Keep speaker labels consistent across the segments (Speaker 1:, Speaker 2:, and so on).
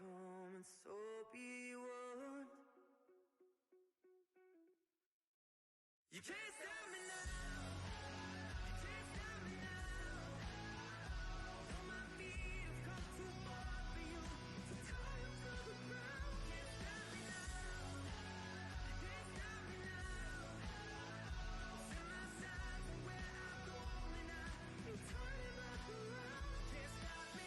Speaker 1: come and so be one. You can't stop me now. You can't stop me now. All my feet have come too far for you to tie them to the ground. Can't stop me now. You can't stop me now. Set my sights on where I'm going now. No turning back around. Can't stop me.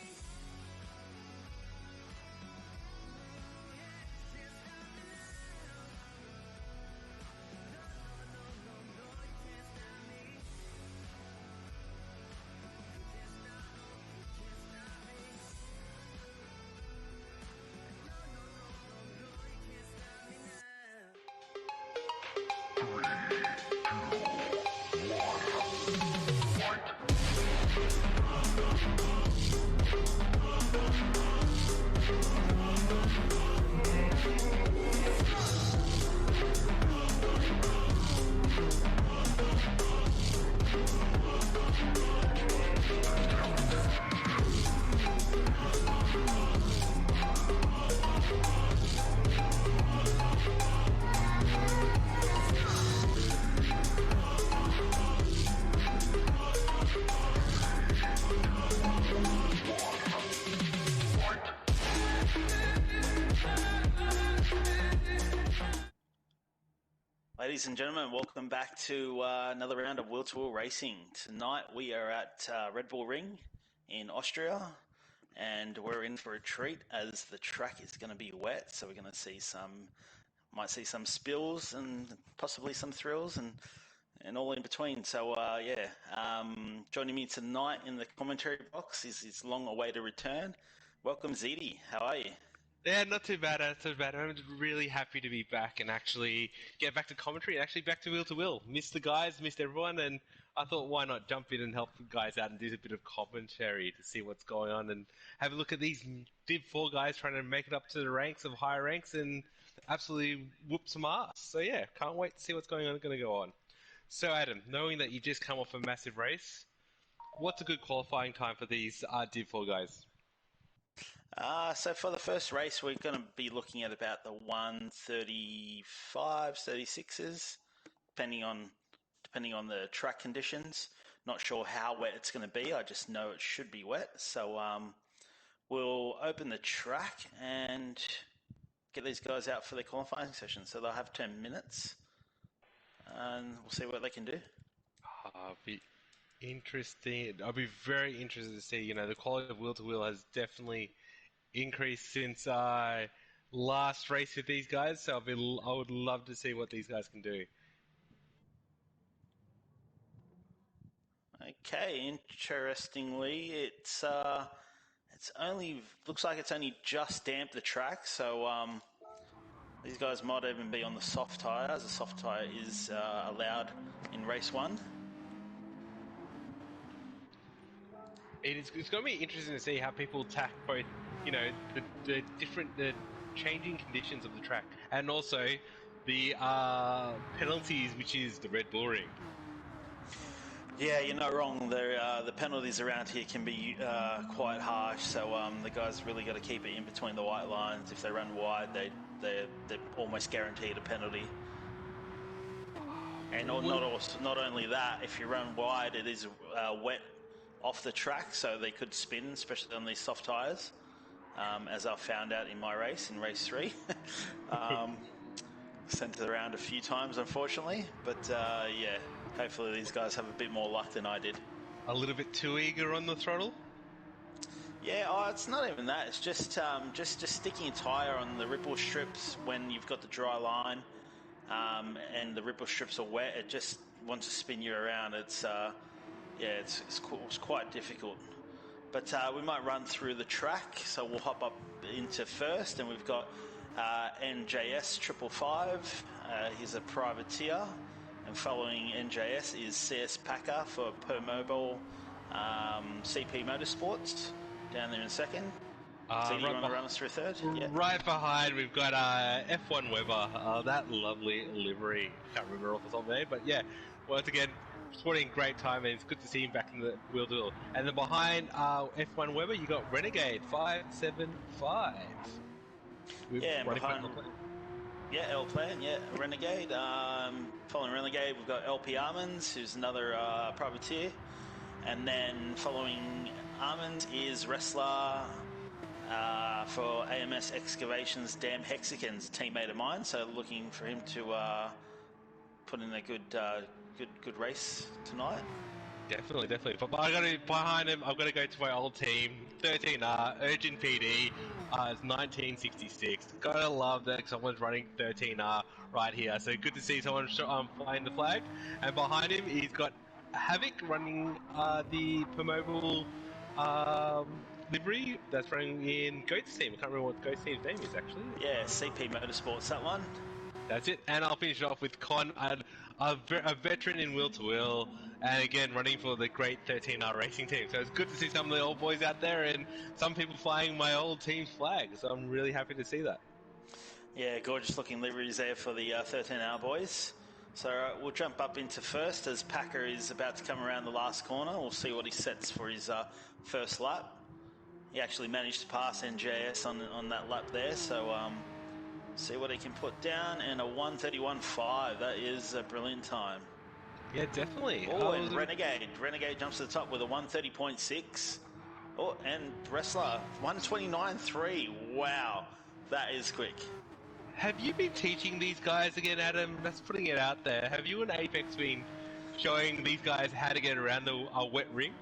Speaker 2: Ladies and gentlemen, welcome back to another round of Will-to-Will Racing. Tonight we are at Red Bull Ring in Austria, and we're in for a treat as the track is going to be wet, so we're going to might see some spills and possibly some thrills and all in between. So joining me tonight in the commentary box is his long-awaited return. Welcome, Ziti. How are you?
Speaker 3: Yeah, not too bad, not too bad. I'm really happy to be back and actually get back to commentary and actually back to Will to Will. Missed the guys, missed everyone, and I thought why not jump in and help the guys out and do a bit of commentary to see what's going on and have a look at these Div 4 guys trying to make it up to the ranks of higher ranks and absolutely whoop some ass. So yeah, can't wait to see what's going to go on. So Adam, knowing that you just come off a massive race, what's a good qualifying time for these Div 4 guys?
Speaker 2: So for the first race, we're going to be looking at about the 135, 36s, depending on the track conditions. Not sure how wet it's going to be. I just know it should be wet. So we'll open the track and get these guys out for their qualifying session. So they'll have 10 minutes, and we'll see what they can do.
Speaker 3: Be interesting. I'll be very interested to see. The quality of Will to Will has definitely increased since I last raced with these guys. So I would love to see what these guys can do.
Speaker 2: Okay, interestingly, it's only looks like it's only just damped the track. So these guys might even be on the soft tyres. The soft tyre is allowed in race 1.
Speaker 3: It's going to be interesting to see how people tack both, the changing conditions of the track and also the penalties, which is the Red Bull Ring.
Speaker 2: Yeah, you're not wrong. The penalties around here can be quite harsh. So the guys really got to keep it in between the white lines. If they run wide, they're almost guaranteed a penalty. And not only that, if you run wide, it is wet off the track, so they could spin, especially on these soft tyres, as I found out in my race, in race 3. Sent it around a few times, unfortunately, but hopefully these guys have a bit more luck than I did.
Speaker 3: A little bit too eager on the throttle?
Speaker 2: Yeah, it's not even that. It's just sticking a tyre on the ripple strips when you've got the dry line, and the ripple strips are wet. It just wants to spin you around. It's quite difficult. But we might run through the track, so we'll hop up into first, and we've got NJS 555. He's a privateer, and following NJS is CS Packer for Permobile CP Motorsports down there in second. So you want to run us through third?
Speaker 3: Yeah. Right behind, we've got F1 Weber. That lovely livery. I can't remember off the top of my head, but yeah, once again, sporting great time, and it's good to see him back in the wheel to wheel. And then behind F1 Weber, you got Renegade 575.
Speaker 2: Yeah, and
Speaker 3: Running for
Speaker 2: behind,
Speaker 3: L-Plan.
Speaker 2: yeah, L Plan, yeah, Renegade. Following Renegade, we've got LP Armands, who's another privateer. And then following Armands is Wrestler for AMS Excavations, Damn Hexicans, a teammate of mine. So looking for him to put in a good race tonight.
Speaker 3: Definitely. But I got to behind him. I've got to go to my old team, 13R Urgent PD. It's 1966. Gotta love that someone's running 13R right here. So good to see someone flying the flag. And behind him, he's got Havoc running the Permobile livery that's running in Goat's team. I can't remember what Goat's team's name is actually.
Speaker 2: Yeah, CP Motorsports, that one.
Speaker 3: That's it. And I'll finish it off with Con, a veteran in wheel to wheel, and again running for the great 13R racing team. So it's good to see some of the old boys out there and some people flying my old team's flag. So I'm really happy to see that.
Speaker 2: Yeah, gorgeous looking liveries there for the 13R boys. So we'll jump up into first as Packer is about to come around the last corner. We'll see what he sets for his first lap. He actually managed to pass NJS on that lap there, so see what he can put down. And a 1:31.5, that is a brilliant time.
Speaker 3: Yeah, definitely.
Speaker 2: Oh, and Renegade jumps to the top with a 1:30.6. Oh, and Wrestler 1:29.3. Wow, that is quick.
Speaker 3: Have you been teaching these guys again, Adam? That's putting it out there. Have you and Apex been showing these guys how to get around the wet ring?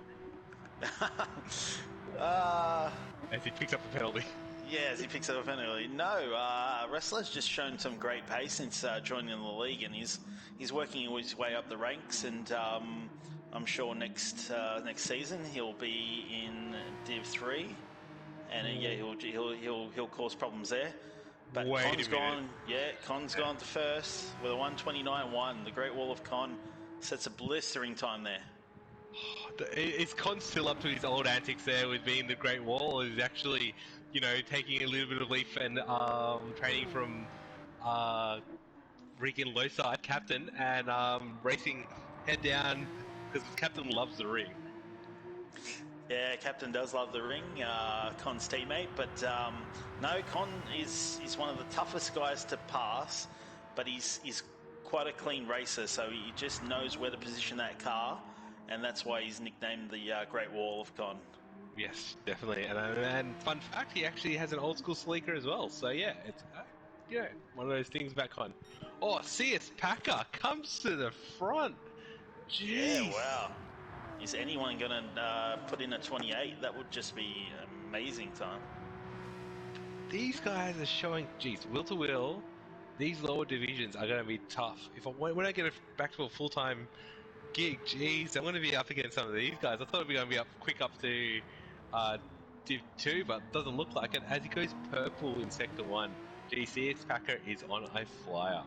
Speaker 3: As he picks up the penalty.
Speaker 2: Yeah, as he picks up a penalty. No, Wrestler's just shown some great pace since joining the league, and he's working his way up the ranks. And I'm sure next season he'll be in Div 3, and yeah, he'll cause problems there. But Con's gone. Yeah, Con's gone to first with a 1:29.1. The Great Wall of Con sets a blistering time there.
Speaker 3: Is Con still up to his old antics there with being the Great Wall? Or is he actually, taking a little bit of leaf and training from Regan Lowside, captain, and racing head down because captain loves the ring.
Speaker 2: Yeah, Captain does love the ring, Con's teammate, but no, Con is one of the toughest guys to pass, but he's quite a clean racer, so he just knows where to position that car, and that's why he's nicknamed the Great Wall of Con.
Speaker 3: Yes, definitely. And fun fact, he actually has an old school sleeker as well. So yeah, it's one of those things back on. Oh, CS Packer comes to the front. Jeez.
Speaker 2: Yeah, wow. Is anyone going to put in a 28? That would just be amazing time.
Speaker 3: These guys are showing, wheel to wheel, these lower divisions are going to be tough. When I get back to a full-time gig, I'm going to be up against some of these guys. I thought we'd be going to be quick up to Div 2, but it doesn't look like it. As he goes purple in Sector 1, CS Packer is on a flyer.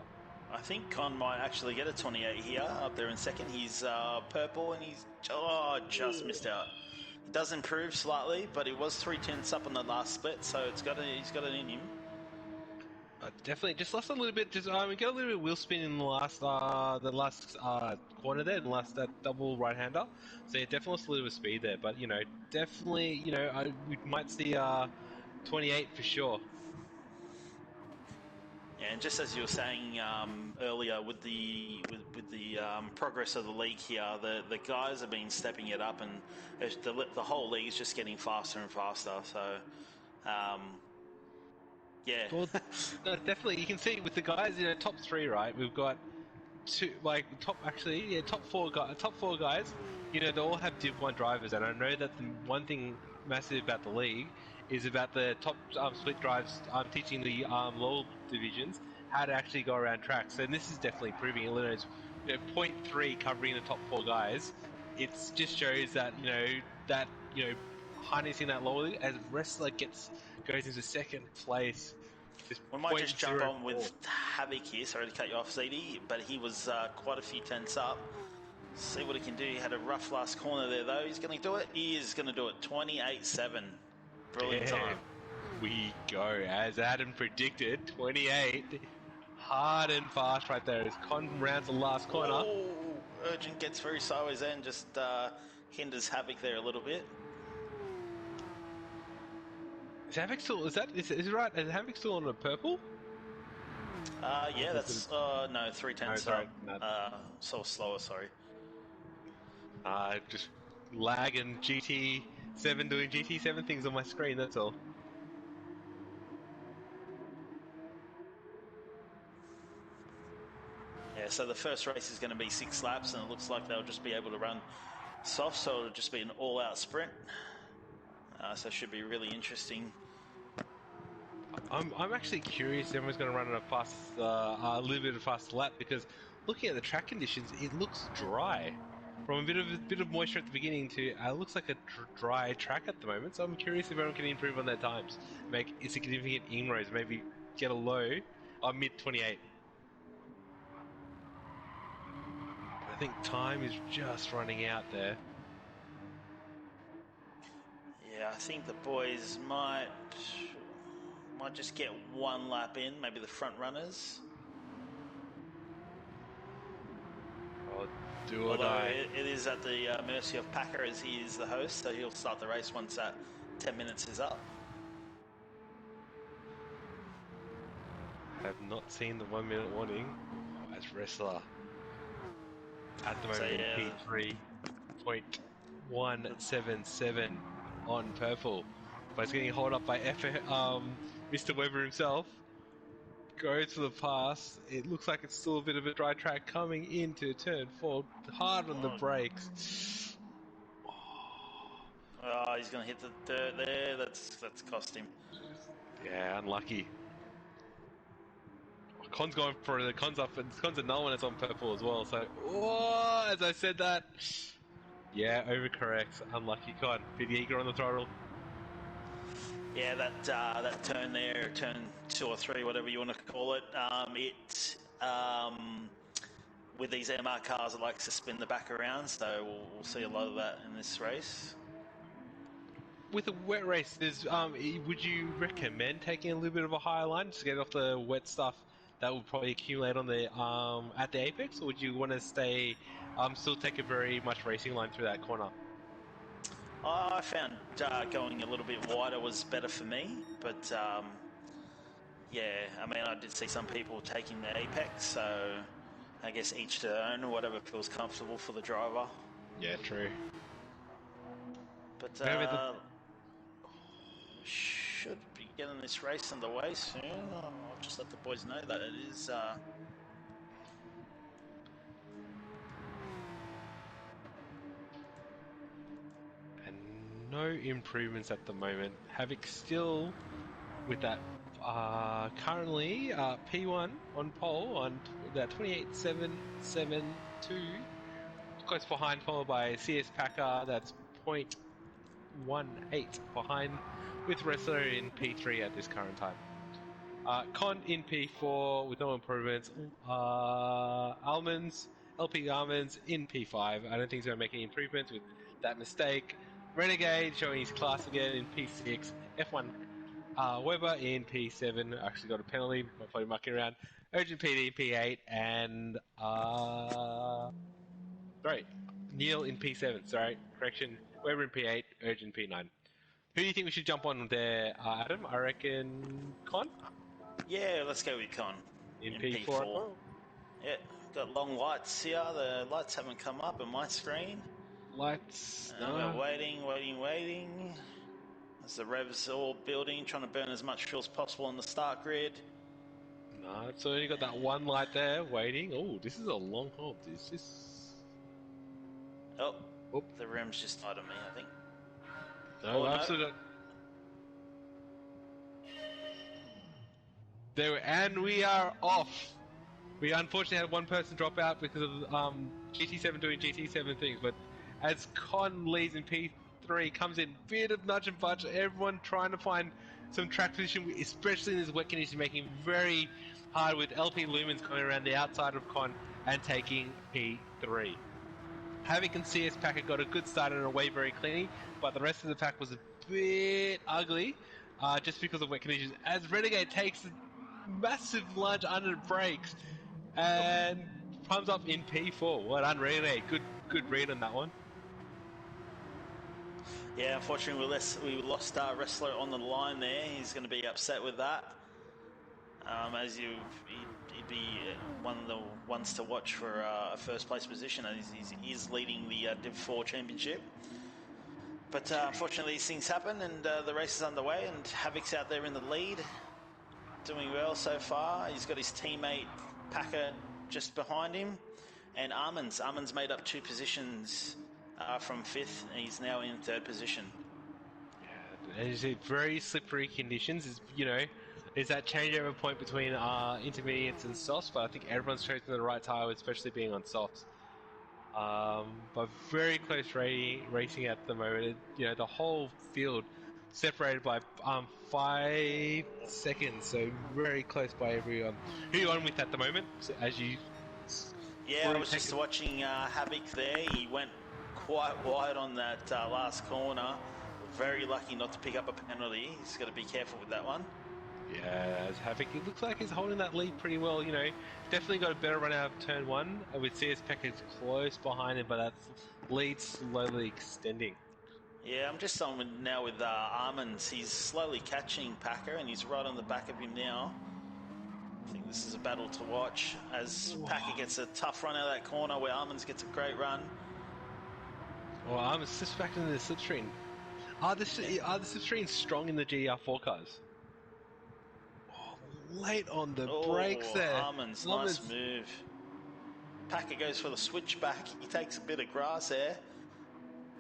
Speaker 2: I think Con might actually get a 28 here, up there in second. He's purple and he's just missed out. He does improve slightly, but he was 3/10 up on the last split, so he's got it in him.
Speaker 3: Definitely, just lost a little bit. Just we got a little bit of wheel spin in the last corner there, that double right hander. So yeah, definitely lost a little bit of speed there. But definitely, we might see 28 for sure.
Speaker 2: Yeah, and just as you were saying earlier, with the progress of the league here, the guys have been stepping it up, and the whole league is just getting faster and faster. So, yeah.
Speaker 3: Well, no, definitely, you can see with the guys in top three, right? We've got top four guys. They all have Div 1 drivers, and I know that the one thing massive about the league is about the top split drives teaching the lower divisions how to actually go around tracks. And this is definitely proving Illinois' 0.3 covering the top four guys. It just shows that harnessing that lower league as Wrestler goes into second place.
Speaker 2: We might just jump on with Havoc here. Sorry to cut you off, ZD, but he was quite a few tenths up. See what he can do. He had a rough last corner there, though. He's going to do it. He is going to do it. 28.7. Brilliant time.
Speaker 3: We go. As Adam predicted, 28. Hard and fast right there as Con rounds the last corner.
Speaker 2: Oh, Urgent gets very sideways there and just hinders Havoc there a little bit.
Speaker 3: Is Havoc still? Is it right? Is Havoc still on a purple?
Speaker 2: Yeah, that's no 310.
Speaker 3: No, sorry, no.
Speaker 2: So slower. Sorry.
Speaker 3: Just lag and GT7 doing GT7 things on my screen. That's all.
Speaker 2: Yeah, so the first race is going to be 6 laps, and it looks like they'll just be able to run soft, so it'll just be an all-out sprint. So it should be really interesting.
Speaker 3: I'm actually curious if everyone's going to run on a little bit of a fast lap, because looking at the track conditions, it looks dry. From a bit of moisture at the beginning to looks like a dry track at the moment. So I'm curious if everyone can improve on their times, make significant inroads, maybe get a low mid 28. I think time is just running out there.
Speaker 2: Yeah, I think the boys might just get 1 lap in, maybe the front runners.
Speaker 3: Oh, do or
Speaker 2: Although
Speaker 3: die.
Speaker 2: it is at the mercy of Packer, as he is the host, so he'll start the race once that 10 minutes is up.
Speaker 3: I have not seen the 1 minute warning. Oh, as wrestler. At the moment in P3.177 on purple. But it's getting held up by Mr. Weber himself. Goes for the pass. It looks like it's still a bit of a dry track coming into turn 4. Hard on the brakes.
Speaker 2: Oh, he's going to hit the dirt there. That's cost him.
Speaker 3: Yeah, unlucky. Con's going for the Con's up, and Con's a null when it's on purple as well. So, as I said that, yeah, overcorrects. Unlucky Con. Bit eager on the throttle.
Speaker 2: Yeah, that turn there, turn 2 or 3, whatever you want to call it. With these MR cars, it likes to spin the back around, so we'll see a lot of that in this race.
Speaker 3: With a wet race, would you recommend taking a little bit of a higher line to get off the wet stuff that will probably accumulate on the at the apex, or would you want to still take a very much racing line through that corner?
Speaker 2: I found going a little bit wider was better for me, but yeah, I mean, I did see some people taking the apex, so I guess each to their own, whatever feels comfortable for the driver.
Speaker 3: Yeah, true.
Speaker 2: But
Speaker 3: Maybe
Speaker 2: should be getting this race underway soon. I'll just let the boys know that it is.
Speaker 3: And no improvements at the moment. Havoc still with that currently P1 on pole on that 28.772, close behind, followed by CS Packer, that's 0.18 behind, with Wrestler in P3 at this current time. Con in P4 with no improvements. LP Almonds in P5. I don't think he's going to make any improvements with that mistake. Renegade showing his class again in P6. F1 Weber in P7 actually got a penalty, probably mucking around. Urgent PD in P8, and Neil in P7. Sorry, correction. Weber in P8, Urgent P9. Who do you think we should jump on there, Adam? I reckon Con
Speaker 2: Yeah, let's go with Con
Speaker 3: in
Speaker 2: in
Speaker 3: P4.
Speaker 2: P4. Yeah, got long lights here. The lights haven't come up on my screen.
Speaker 3: Lights.
Speaker 2: We're waiting. As the revs all building, trying to burn as much fuel as possible on the start grid.
Speaker 3: No, it's only got that one light there waiting. Oh, this is a long hold. Is this?
Speaker 2: Oh,
Speaker 3: Oop.
Speaker 2: the rim's just died on me, I think.
Speaker 3: No,
Speaker 2: Oh,
Speaker 3: I've
Speaker 2: no.
Speaker 3: still got. There, and we are off. We unfortunately had one person drop out because of GT7 doing GT7 things, but as Con leads in P3, comes in, bit of nudge and budge, everyone trying to find some track position, especially in this wet condition, making very hard with LP Lumens going around the outside of Con and taking P3. Havoc and CS Packer got a good start and away very cleanly, but the rest of the pack was a bit ugly just because of wet conditions. As Renegade takes a massive lunge under the brakes and Comes up in P4. Well done, Rene. Good read on that one.
Speaker 2: Yeah, unfortunately, we lost our wrestler on the line there. He's going to be upset with that. As he'd be one of the ones to watch for a first place position, as he is leading the Div 4 championship. But unfortunately, these things happen, and the race is underway, and Havoc's out there in the lead, doing well so far. He's got his teammate Packer just behind him, and Armand's made up 2 positions from 5th, and he's now in 3rd position.
Speaker 3: Yeah, and it's very slippery conditions. There's that changeover point between intermediates and softs, but I think everyone's chosen the right tire, especially being on softs. But very close racing at the moment. The whole field separated by 5 seconds, so very close by everyone. Who are you on with at the moment? As you
Speaker 2: Yeah, I was just watching Havoc there. He went quite wide on that last corner. Very lucky not to pick up a penalty. He's got to be careful with that one.
Speaker 3: Yeah, as Havoc, it looks like he's holding that lead pretty well. Definitely got a better run out of turn 1. With CS Packers close behind him, but that lead slowly extending.
Speaker 2: Yeah, I'm just on now with Armands. He's slowly catching Packer, and he's right on the back of him now. I think this is a battle to watch as Packer gets a tough run out of that corner where Armands gets a great run.
Speaker 3: Well, Armands just back into the slipstream. Are the slipstreams strong in the GR4 cars? Oh, late on the brakes there.
Speaker 2: Armands, nice move. Packer goes for the switchback. He takes a bit of grass there.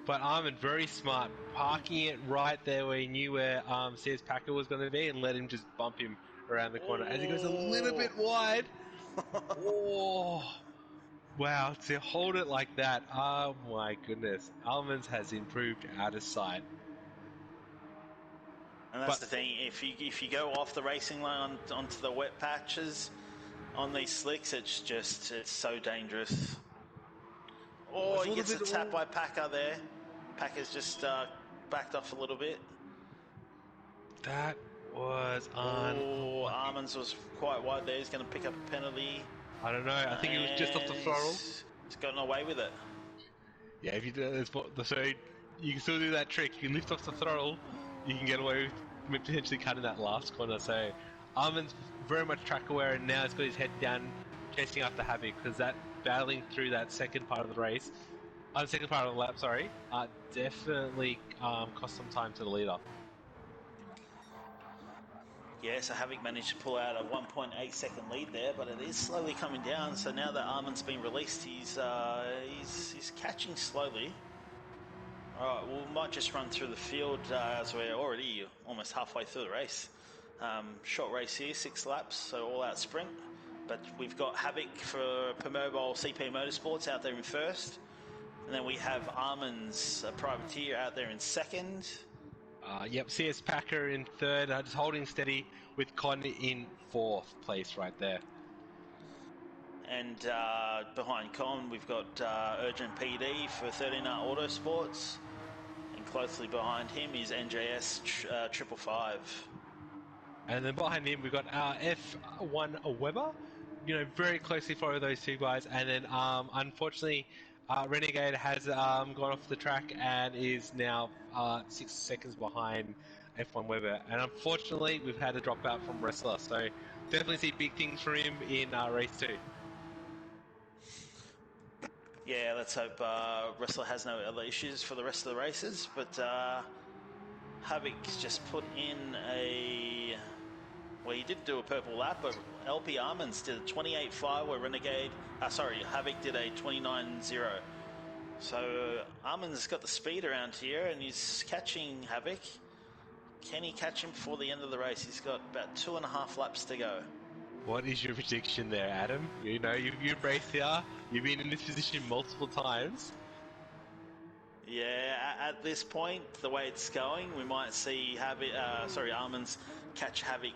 Speaker 3: But Armand, very smart, parking it right there where he knew where CS Packer was going to be and let him just bump him around the corner. As he goes a little bit wide. Oh, wow, to hold it like that. Oh my goodness. Almonds has improved out of sight.
Speaker 2: And that's the thing, if you go off the racing line onto the wet patches on these slicks, it's so dangerous. Oh, he gets a tap by Packer there. Packer's just backed off a little bit.
Speaker 3: That was
Speaker 2: Armands was quite wide there. He's going to pick up a penalty.
Speaker 3: I don't know. I think he was just off the throttle.
Speaker 2: He's gotten away with it.
Speaker 3: Yeah, if you do so you can still do that trick. If you lift off the throttle, you can get away with potentially cutting that last corner. So Arman's very much track aware, and now he's got his head down, chasing after Havoc, because that battling through that second part of the race, second part of the lap, sorry, definitely cost some time to the leader.
Speaker 2: Yeah, so Havoc managed to pull out a 1.8 second lead there, but it is slowly coming down. So now that Armand's been released, he's catching slowly. All right, we might just run through the field as we're already almost halfway through the race. Short race here, 6 laps, so all-out sprint. But we've got Havoc for Permobile CP Motorsports out there in 1st. And then we have Armands Privateer out there in 2nd.
Speaker 3: Yep, CS Packer in 3rd, just holding steady with Con in 4th place right there.
Speaker 2: And behind Con, we've got Urgent PD for 13R Autosports. And closely behind him is NJS 555.
Speaker 3: And then behind him, we've got F1 Weber. Very closely follow those 2 guys. And then, unfortunately, Renegade has gone off the track and is now 6 seconds behind F1 Weber. And unfortunately, we've had a dropout from Wrestler. So definitely see big things for him in race 2.
Speaker 2: Yeah, let's hope Wrestler has no other issues for the rest of the races. But Havoc's just put in a... Well, he did do a purple lap, but LP Armands did a 28.5 where Havoc did a 29.0. So Armands got the speed around here and he's catching Havoc. Can he catch him before the end of the race? He's got about 2.5 laps to go.
Speaker 3: What is your prediction there, Adam? You've raced here. You've been in this position multiple times.
Speaker 2: Yeah, at this point, the way it's going, we might see Armands catch Havoc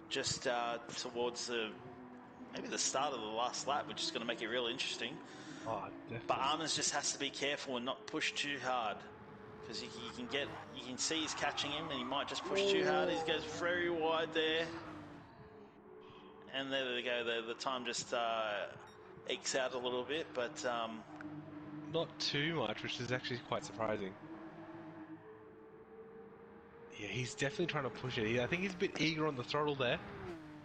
Speaker 2: just towards maybe the start of the last lap, which is going to make it real interesting.
Speaker 3: Oh, definitely.
Speaker 2: But Armands just has to be careful and not push too hard, because you can see he's catching him, and he might just push too hard. He goes very wide there, and there they go. The time just ekes out a little bit, but
Speaker 3: Not too much, which is actually quite surprising. Yeah, he's definitely trying to push it. I think he's a bit eager on the throttle there.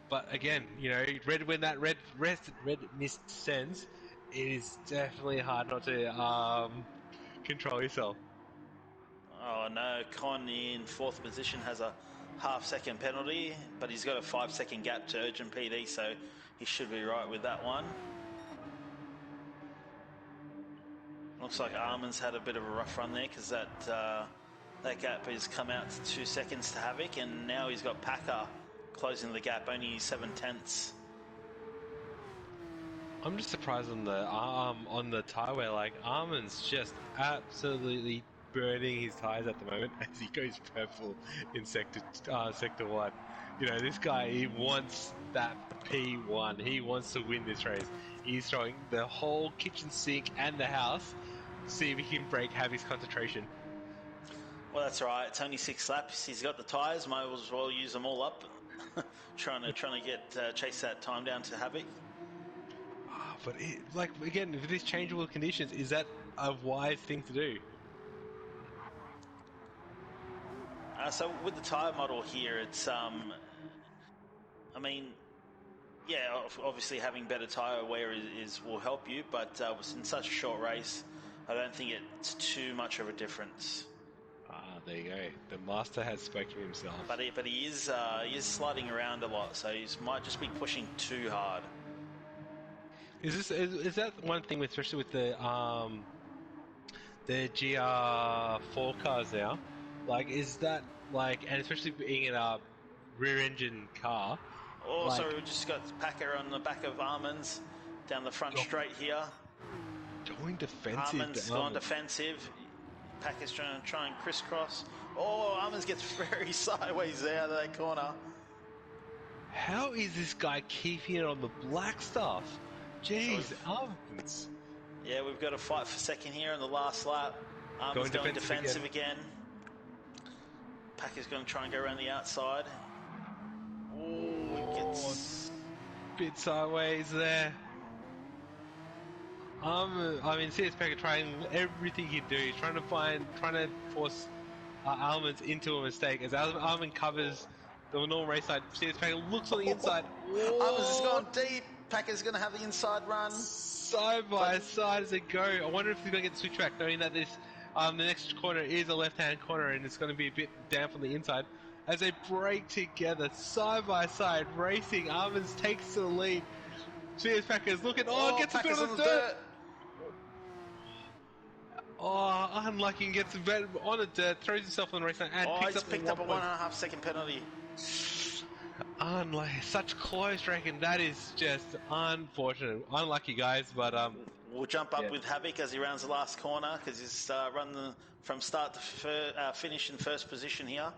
Speaker 3: But again, when that red mist sends, it is definitely hard not to control yourself.
Speaker 2: oh no, Con in fourth position has a half-second penalty, but he's got a 5-second gap to Urgent PD, so he should be right with that one. Looks like Armin's had a bit of a rough run there because that gap has come out to 2 seconds to Havoc, and now he's got Packer closing the gap, only 7/10.
Speaker 3: I'm just surprised on the tire wear. Like Armin's just absolutely burning his tires at the moment as he goes purple in sector one. This guy, he wants that P1. He wants to win this race. He's throwing the whole kitchen sink and the house to see if he can break Javi's concentration.
Speaker 2: Well, that's right. It's only 6 laps. He's got the tyres. Might as well use them all up. trying to get chase that time down to Havoc.
Speaker 3: But again, with these changeable conditions, is that a wise thing to do?
Speaker 2: So with the tyre model here, it's I mean, yeah, obviously having better tyre wear will help you, but in such a short race, I don't think it's too much of a difference.
Speaker 3: There you go. The master has spoken himself.
Speaker 2: But he is sliding around a lot, so he might just be pushing too hard.
Speaker 3: Is that one thing, especially with the GR4 cars now? Like, is that and especially being in a rear-engine car?
Speaker 2: Oh,
Speaker 3: Like,
Speaker 2: sorry, we just got Packer on the back of Armin's down the front straight here.
Speaker 3: going defensive.
Speaker 2: Armin's gone defensive. Packer's trying and crisscross. Oh, Armin's gets very sideways there out of that corner.
Speaker 3: How is this guy keeping it on the black stuff? Jeez, Armin's.
Speaker 2: Yeah, we've got a fight for second here in the last lap. Armin's going defensive again. Packer's going to try and go around the outside. Oh, he gets
Speaker 3: a bit sideways there. CS Packer trying everything he'd do. He's trying to force Almonds into a mistake. As Almond covers the normal race side, CS Packer looks on the inside.
Speaker 2: Almonds has gone deep. Packer's going to have the inside run.
Speaker 3: Side by side as they go. I wonder if he's going to get the switchback, knowing that this the next corner is a left-hand corner and it's going to be a bit damp on the inside. As they break together, side by side, racing, Almonds takes to the lead. CS Packer's looking. Gets
Speaker 2: Packer's
Speaker 3: a bit on the dirt. Unlucky and gets a bit on the dirt, throws himself on the race line and
Speaker 2: picked up a 1.5 second penalty.
Speaker 3: Unlucky, such close reckon. That is just unfortunate. Unlucky, guys, but
Speaker 2: we'll jump up with Havoc as he rounds the last corner because he's run from start to finish in first position here.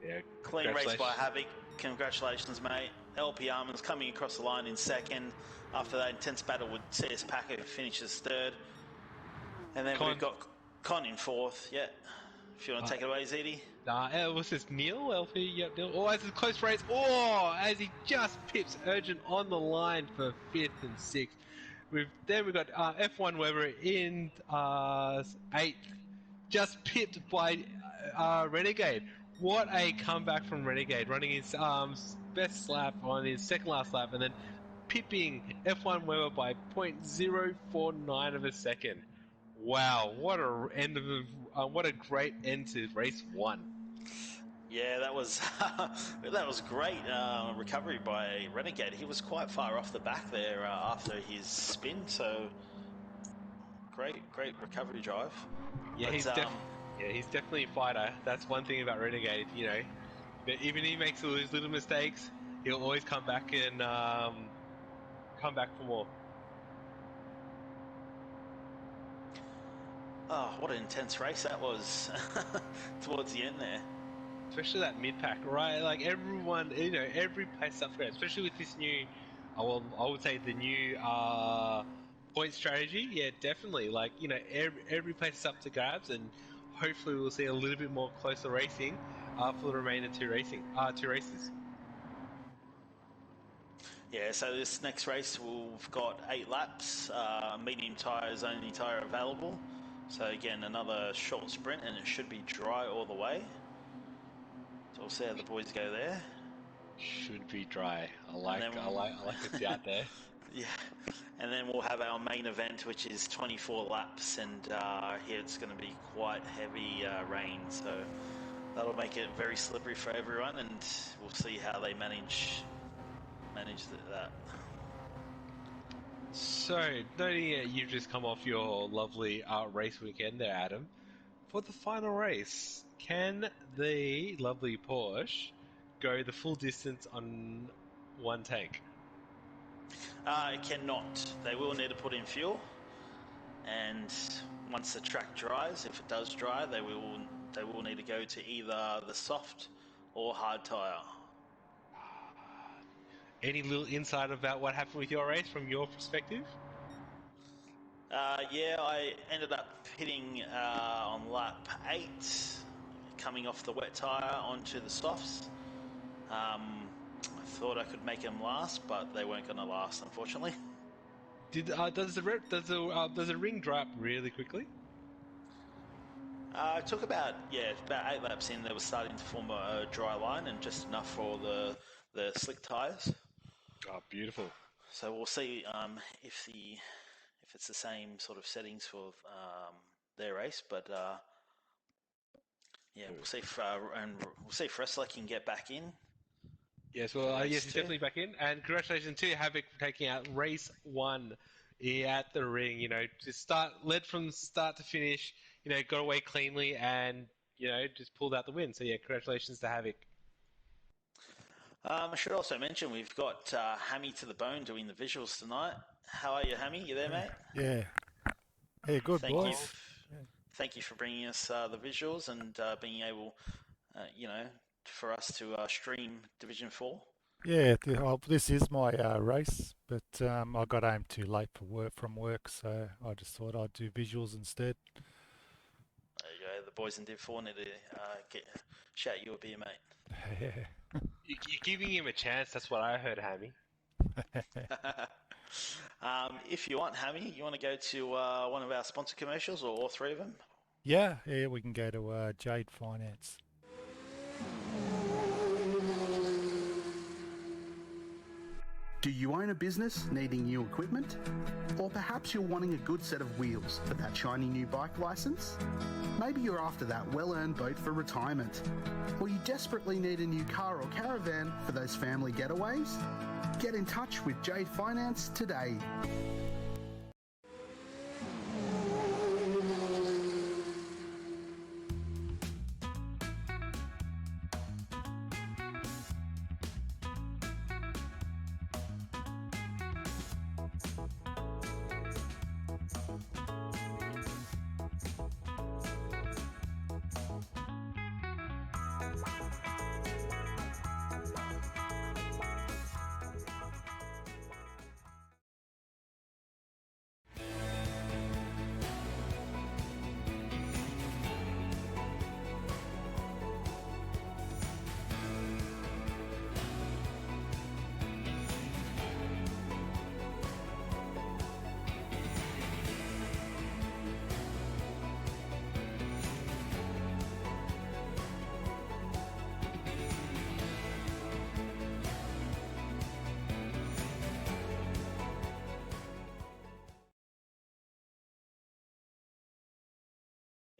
Speaker 3: Yeah,
Speaker 2: clean race by Havoc. Congratulations, mate. LP Armin's coming across the line in second after that intense battle with CS Packer, who finishes third. And then we've got Con in fourth. Yeah. If you want to take it away, ZD.
Speaker 3: What's this? Neil? LP? Yep, Neil. Oh, it's a close race. Oh, as he just pips Urgent on the line for fifth and sixth. We've got F1 Weber in eighth. Just pipped by Renegade. What a comeback from Renegade, running his best lap on his second last lap and then pipping F1 Weber by 0.049 of a second. Wow, what a great end to race one.
Speaker 2: Yeah, that was great recovery by Renegade. He was quite far off the back there after his spin, so great recovery drive.
Speaker 3: Yeah, he's definitely a fighter. That's one thing about Renegade. Even if he makes those little mistakes, he'll always come back and come back for more.
Speaker 2: Oh, what an intense race that was towards the end there.
Speaker 3: Especially that mid-pack, right? Like everyone, every place up there, especially with this new, I would say the new point strategy. Yeah, definitely. Like, every place is up to grabs and hopefully we'll see a little bit more closer racing for the remainder two races.
Speaker 2: Yeah, so this next race we've got 8 laps. Medium tyre is only tyre available. So again, another short sprint, and it should be dry all the way. So we'll see how the boys go there.
Speaker 3: Should be dry. I like
Speaker 2: then-
Speaker 3: it's out there.
Speaker 2: Yeah, and then we'll have our main event, which is 24 laps, and here it's going to be quite heavy rain, so that'll make it very slippery for everyone, and we'll see how they manage that.
Speaker 3: So, noting that you've just come off your lovely race weekend there, Adam, for the final race, can the lovely Porsche go the full distance on one tank?
Speaker 2: It cannot. They will need to put in fuel, and once the track dries, if it does dry, they will need to go to either the soft or hard tyre.
Speaker 3: Any little insight about what happened with your race from your perspective?
Speaker 2: Yeah, I ended up hitting on lap 8, coming off the wet tyre onto the softs. I thought I could make them last, but they weren't going to last, unfortunately.
Speaker 3: Does the ring dry up really quickly?
Speaker 2: It took about 8 laps in. They were starting to form a dry line, and just enough for the slick tyres.
Speaker 3: Oh, beautiful.
Speaker 2: So we'll see if it's the same sort of settings for their race, but we'll see if Wrestler can get back in.
Speaker 3: Yes, well, yes, he's
Speaker 2: too.
Speaker 3: definitely back in, and congratulations to Havoc for taking out race 1 at the ring. You know, led from start to finish. You know, got away cleanly, and just pulled out the win. So yeah, congratulations to Havoc.
Speaker 2: I should also mention we've got Hammy to the Bone doing the visuals tonight. How are you, Hammy? You there, mate?
Speaker 4: Yeah. Yeah, good, boys.
Speaker 2: Thank you for bringing us the visuals and being able, for us to stream Division 4.
Speaker 4: Yeah, this is my race, but I got home too late from work, so I just thought I'd do visuals instead.
Speaker 2: There you go. The boys in Div 4 need to shout you a beer, mate.
Speaker 4: Yeah.
Speaker 3: You're giving him a chance. That's what I heard, Hammy.
Speaker 2: If you want, Hammy, you want to go to one of our sponsor commercials or all 3 of them?
Speaker 4: Yeah, we can go to Jade Finance.
Speaker 5: Do you own a business needing new equipment? Or perhaps you're wanting a good set of wheels for that shiny new bike license? Maybe you're after that well-earned boat for retirement. Or you desperately need a new car or caravan for those family getaways? Get in touch with Jade Finance today.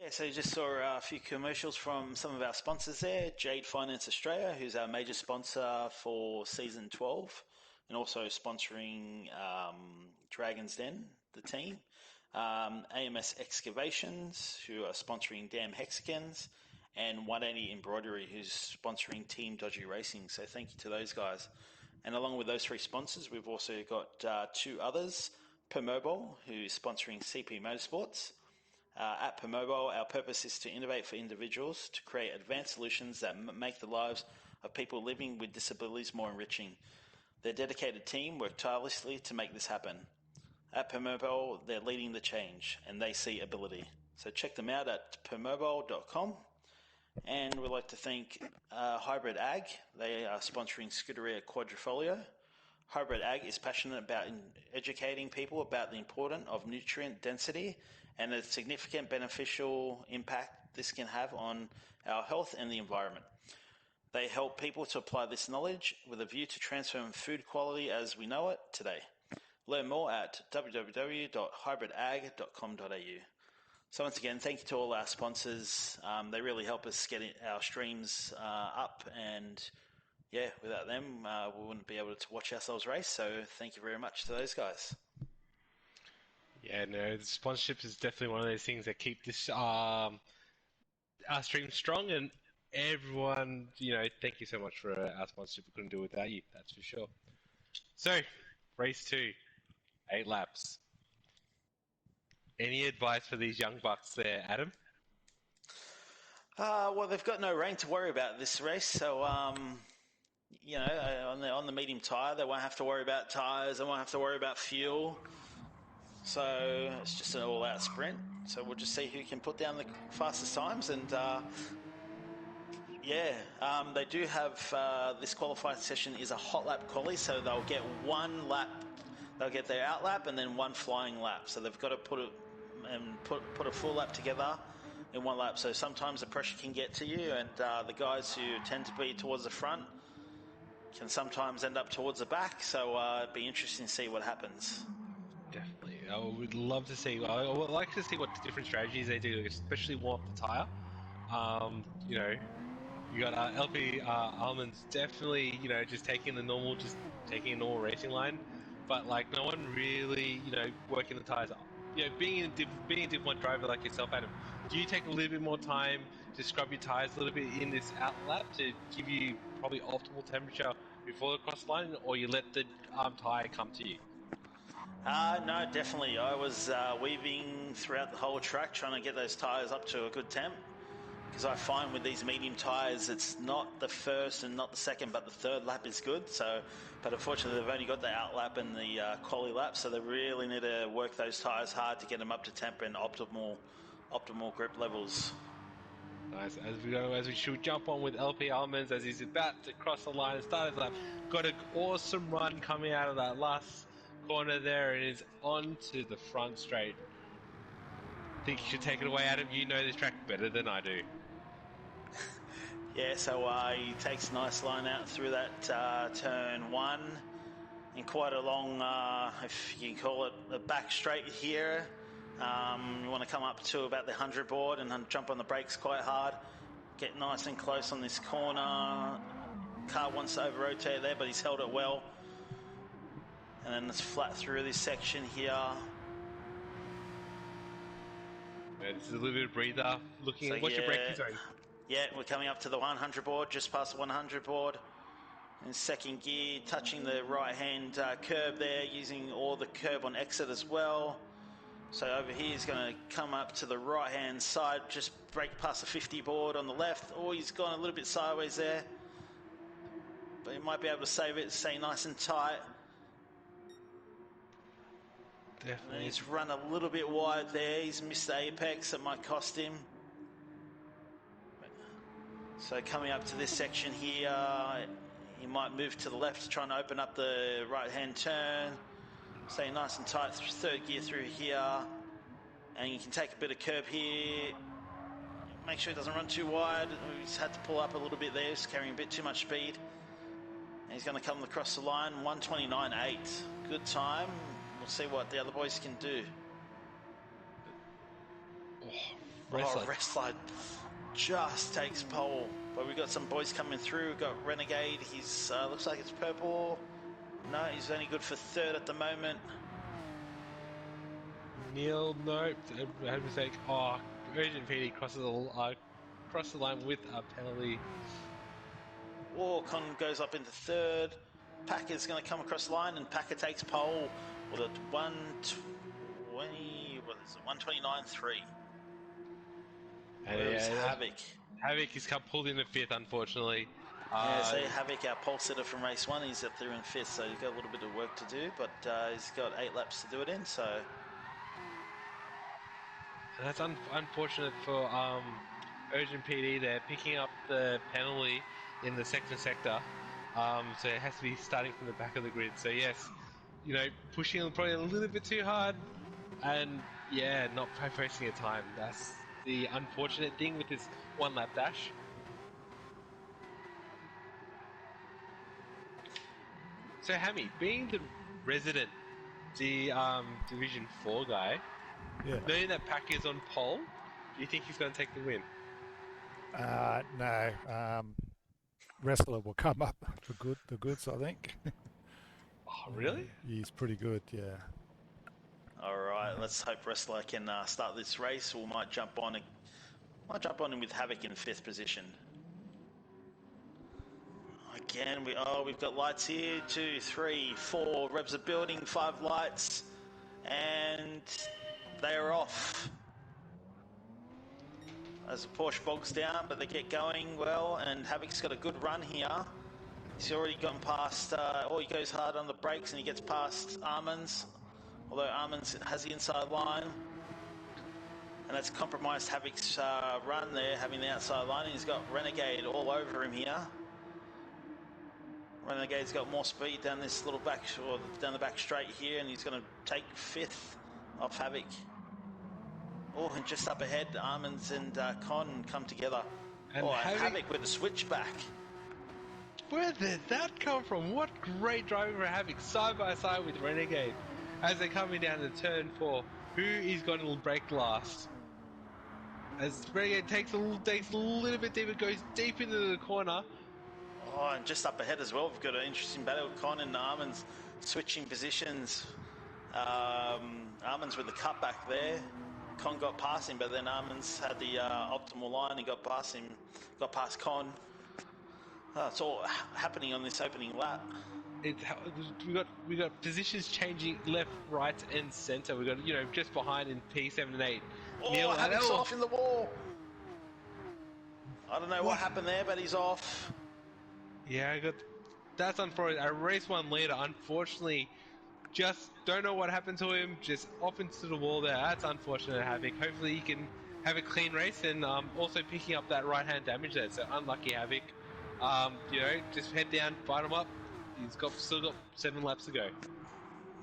Speaker 2: Yeah, so you just saw a few commercials from some of our sponsors there. Jade Finance Australia, who's our major sponsor for Season 12, and also sponsoring Dragon's Den, the team. AMS Excavations, who are sponsoring Damn Hexagons, and 180 Embroidery, who's sponsoring Team Dodgy Racing. So thank you to those guys. And along with those 3 sponsors, we've also got 2 others. Permobile, who's sponsoring CP Motorsports. At Permobile, our purpose is to innovate for individuals to create advanced solutions that make the lives of people living with disabilities more enriching. Their dedicated team work tirelessly to make this happen. At Permobile, they're leading the change, and they see ability. So check them out at permobile.com. And we'd like to thank Hybrid Ag. They are sponsoring Scuderia Quadrifolio. Hybrid Ag is passionate about educating people about the importance of nutrient density and the significant beneficial impact this can have on our health and the environment. They help people to apply this knowledge with a view to transform food quality as we know it today. Learn more at www.hybridag.com.au. So once again, thank you to all our sponsors. They really help us get our streams up, and yeah, without them, we wouldn't be able to watch ourselves race. So thank you very much to those guys.
Speaker 3: Yeah, no, the sponsorship is definitely one of those things that keep this our stream strong, and everyone, thank you so much for our sponsorship. We couldn't do it without you, that's for sure. So, race 2, 8 laps. Any advice for these young bucks there, Adam?
Speaker 2: Well, they've got no rain to worry about this race, so on the medium tyre, they won't have to worry about tyres. They won't have to worry about fuel. So it's just an all-out sprint. So we'll just see who can put down the fastest times, and they do have this qualifying session is a hot lap quali, so they'll get one lap. They'll get their out lap and then one flying lap. So they've got to put a full lap together in one lap. So sometimes the pressure can get to you, and the guys who tend to be towards the front can sometimes end up towards the back. So it'd be interesting to see what happens.
Speaker 3: Definitely. I would love to see. I would like to see what different strategies they do, especially warm up the tire. You got LP Almonds definitely, just taking a normal racing line, but like no one really, working the tires. Being a Div 1 driver like yourself, Adam, do you take a little bit more time to scrub your tires a little bit in this out lap to give you probably optimal temperature before the cross line, or you let the tire come to you?
Speaker 2: No, definitely. I was weaving throughout the whole track trying to get those tyres up to a good temp, because I find with these medium tyres, it's not the first and not the second, but the third lap is good. But unfortunately, they've only got the out lap and the quali lap, so they really need to work those tyres hard to get them up to temp and optimal grip levels.
Speaker 3: Nice. As we should jump on with LP Almonds as he's about to cross the line and start his lap. Got an awesome run coming out of that last corner there and is onto the front straight. Think you should take it away, Adam. You know this track better than I do.
Speaker 2: Yeah, so he takes a nice line out through that turn 1 in quite a long, if you can call it, a back straight here. You want to come up to about the 100 board and jump on the brakes quite hard. Get nice and close on this corner. Car wants to over-rotate there, but he's held it well. And then it's flat through this section here.
Speaker 3: Yeah, this is a little bit of breather. What's your braking zone?
Speaker 2: Yeah, we're coming up to the 100 board, just past the 100 board. In second gear, touching the right-hand curb there, using all the curb on exit as well. So over here, he's going to come up to the right-hand side, just brake past the 50 board on the left. Oh, he's gone a little bit sideways there. But he might be able to save it, stay nice and tight.
Speaker 3: Definitely.
Speaker 2: And he's run a little bit wide there. He's missed the apex. That might cost him. So coming up to this section here, he might move to the left to try and open up the right-hand turn. Stay nice and tight, third gear through here. And you can take a bit of curb here. Make sure it doesn't run too wide. He's had to pull up a little bit there. He's carrying a bit too much speed. And he's going to come across the line, 1:29.8. Good time. We'll see what the other boys can do. Wrestler just takes pole. But we've got some boys coming through. We've got Renegade. He's looks like it's purple. No, he's only good for third at the moment.
Speaker 3: Neil, nope. I had a mistake. Urgent PD crosses the line with a penalty.
Speaker 2: Con goes up into third. Packer's going to come across the line, and Packer takes pole with a 1:29.3.
Speaker 3: And
Speaker 2: Where's Havoc?
Speaker 3: Havoc is pulled into fifth, unfortunately.
Speaker 2: Havoc, our pole sitter from race 1, he's up there in fifth, so he's got a little bit of work to do, but he's got 8 laps to do it in, so...
Speaker 3: And that's unfortunate for Urgent PD there, picking up the penalty in the second sector. So it has to be starting from the back of the grid. So yes, pushing probably a little bit too hard, and yeah, not posting a time. That's the unfortunate thing with this one lap dash. So Hammy, being the resident, the Division 4 guy,
Speaker 4: Yeah.
Speaker 3: knowing that Pack is on pole, do you think he's going to take the win?
Speaker 4: No. Wrestler will come up the goods, I think.
Speaker 3: Oh, really?
Speaker 4: He's pretty good, yeah.
Speaker 2: All right, let's hope Wrestler can start this race. We might jump on him with Havoc in 5th position. Again, we've got lights here. 2, 3, 4. Revs are building. 5 lights, and they are off. As the Porsche bogs down, but they get going well, and Havoc's got a good run here. He's already gotten past, he goes hard on the brakes and he gets past Armands, although Armands has the inside line. And that's compromised Havoc's run there, having the outside line. He's got Renegade all over him here. Renegade's got more speed down this little down the back straight here, and he's going to take 5th off Havoc. Oh, and just up ahead, Armands and Con come together.
Speaker 3: And
Speaker 2: Havoc with a switchback.
Speaker 3: Where did that come from? What great driving for Havoc, side by side with Renegade. As they're coming down to turn 4, who is going to break last? As Renegade takes a little bit deeper, goes deep into the corner.
Speaker 2: Oh, and just up ahead as well, we've got an interesting battle. Con and Armands switching positions. Armands with the cutback there. Con got past him, but then Armands had the optimal line and got past Con. It's all happening on this opening lap.
Speaker 3: We got positions changing left, right, and centre. We got just behind in P7 and 8.
Speaker 2: Oh, Havoc's off in the wall. I don't know what happened there, but he's off.
Speaker 3: Yeah, that's unfortunate. A race 1 leader, unfortunately, just don't know what happened to him. Just off into the wall there. That's unfortunate, Havoc. Hopefully he can have a clean race, and also picking up that right hand damage there. So unlucky, Havoc. Just head down, fight him up. He's still got 7 laps to go.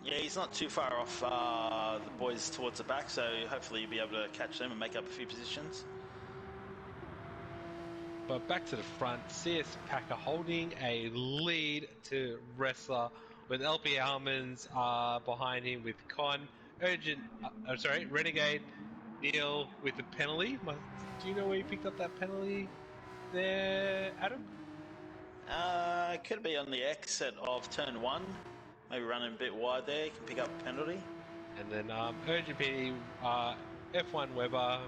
Speaker 2: Yeah, he's not too far off the boys towards the back, so hopefully you'll be able to catch them and make up a few positions.
Speaker 3: But back to the front, CS Packer holding a lead to Wrestler with LP Almonds behind him with Con, Renegade, Neil with the penalty. Do you know where he picked up that penalty there, Adam?
Speaker 2: Could be on the exit of turn 1. Maybe running a bit wide there, you can pick up a penalty.
Speaker 3: And then Urgent PD, F1 Weber,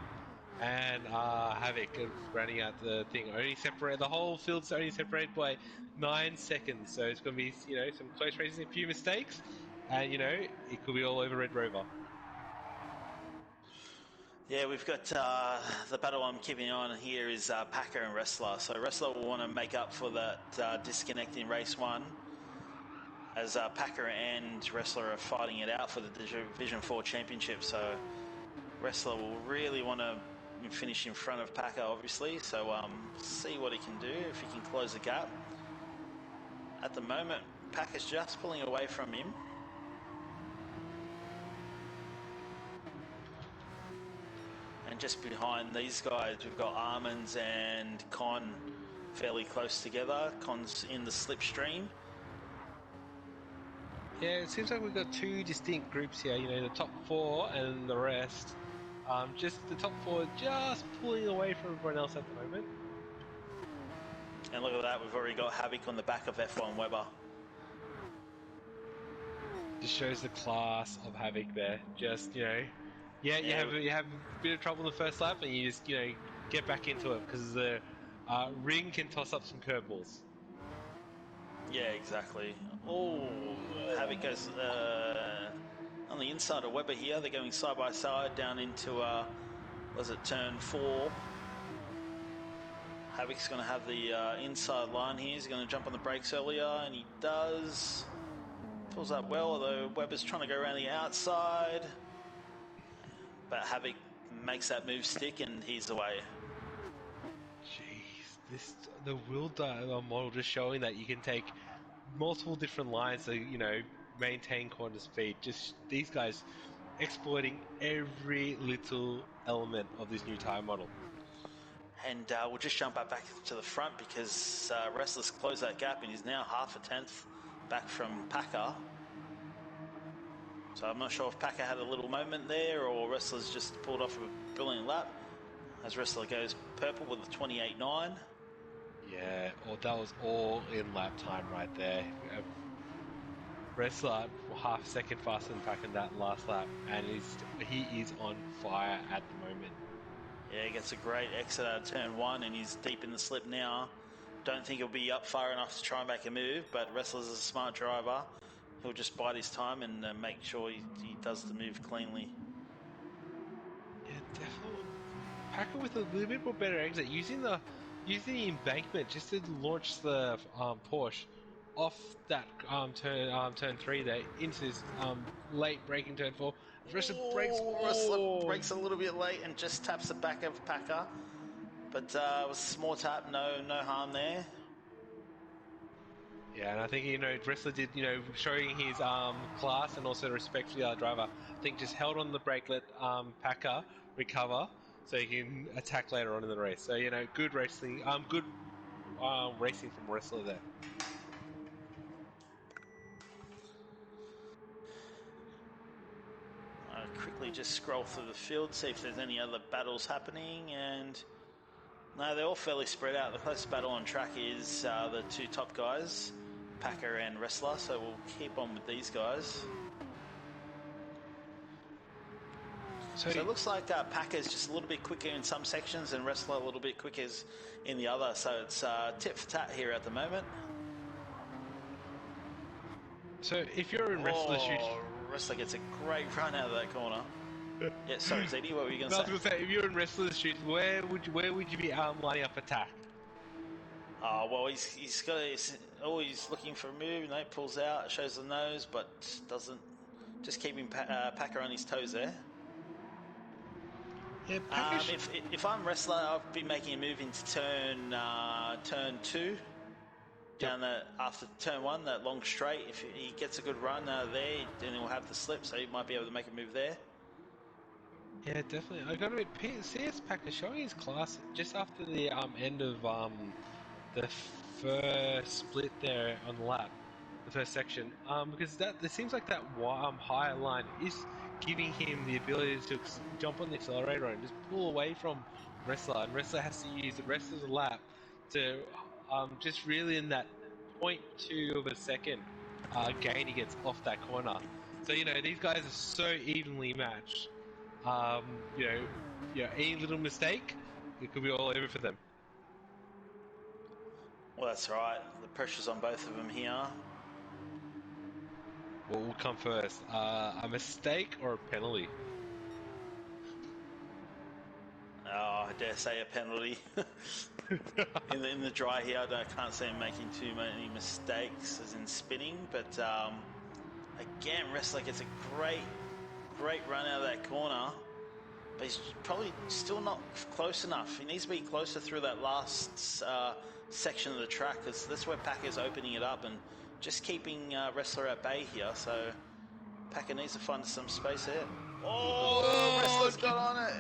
Speaker 3: and Havoc running out the thing. The whole field's only separated by 9 seconds, so it's going to be some close races, a few mistakes, and it could be all over Red Rover.
Speaker 2: Yeah, we've got the battle I'm keeping on here is Packer and Wrestler. So Wrestler will want to make up for that disconnect in race 1, as Packer and Wrestler are fighting it out for the Division 4 championship. So Wrestler will really want to finish in front of Packer, obviously. So see what he can do, if he can close the gap. At the moment, Packer's just pulling away from him. And just behind these guys, we've got Armands and Con fairly close together. Con's in the slipstream.
Speaker 3: Yeah, it seems like we've got 2 distinct groups here. The top 4 and the rest. Just the top 4 just pulling away from everyone else at the moment.
Speaker 2: And look at that, we've already got Havoc on the back of F1 Weber.
Speaker 3: Just shows the class of Havoc there. Just, you have a bit of trouble in the first lap, and you just, get back into it, because the ring can toss up some curveballs.
Speaker 2: Yeah, exactly. Oh, Havoc goes on the inside of Weber here. They're going side by side down into, turn 4. Havoc's going to have the inside line here. He's going to jump on the brakes earlier, and he does. Pulls up well, although Weber's trying to go around the outside. But Havoc makes that move stick, and he's away.
Speaker 3: Jeez, the wheel model just showing that you can take multiple different lines to maintain corner speed. Just these guys exploiting every little element of this new tyre model.
Speaker 2: And we'll just jump back to the front because Wrestler's closed that gap and he's now half a tenth back from Packer. So I'm not sure if Packer had a little moment there or Wrestler's just pulled off a brilliant lap as Wrestler goes purple with a 28.9.
Speaker 3: Yeah, that was all in lap time right there. Wrestler half a second faster than Packer in that last lap, and he is on fire at the moment.
Speaker 2: Yeah, he gets a great exit out of turn 1 and he's deep in the slip now. Don't think he'll be up far enough to try and make a move, but Wrestler's a smart driver. He'll just bide his time and make sure he does the move cleanly.
Speaker 3: Yeah, definitely. Packer with a little bit more better exit, using the embankment just to launch the Porsche off that turn 3 there into this late braking turn 4. Wrestler brakes.
Speaker 2: Wrestler brakes a little bit late and just taps the back of Packer. But it was a small tap, no harm there.
Speaker 3: Yeah, and I think, Wrestler did, showing his class and also respect for the other driver. I think just held on the brake, let Packer recover so he can attack later on in the race. So, good racing, good racing from Wrestler there.
Speaker 2: I'll quickly just scroll through the field, see if there's any other battles happening, and no, they're all fairly spread out. The closest battle on track is the two top guys, Packer and Wrestler, so we'll keep on with these guys. So it looks like Packer's just a little bit quicker in some sections and Wrestler a little bit quicker in the other, so it's tit for tat here at the moment.
Speaker 3: So if you're in Wrestler's shoes...
Speaker 2: Wrestler gets a great run out of that corner. Yeah, sorry, ZD, what were you going to say?
Speaker 3: I was going to say, if you're in Wrestler's shoes, where would you be lining up attack?
Speaker 2: Well, he's always looking for a move. No, pulls out, shows the nose, but doesn't. Just keeping Packer on his toes there.
Speaker 3: Yeah,
Speaker 2: if I'm Wrestler, I'll be making a move into turn 2. Down after turn 1, that long straight. If he gets a good run there, then he'll have the slip, so he might be able to make a move there.
Speaker 3: Yeah, definitely. I got to admit, CS Packer showing his class just after the end of the first split there on the lap, the first section. Because it seems like that higher line is giving him the ability to jump on the accelerator and just pull away from Wrestler, and Wrestler has to use the rest of the lap to just really in that 0.2 of a second gain he gets off that corner. So these guys are so evenly matched. Any little mistake, it could be all over for them.
Speaker 2: Well, that's right. The pressure's on both of them here.
Speaker 3: What will come first? A mistake or a penalty?
Speaker 2: I dare say a penalty. in the dry here, I can't see him making too many mistakes as in spinning, but again, Wrestler gets a great run out of that corner, but he's probably still not close enough. He needs to be closer through that last section of the track, because that's where Packer's opening it up and just keeping Wrestler at bay here, so Packer needs to find some space there. Wrestler's got on it!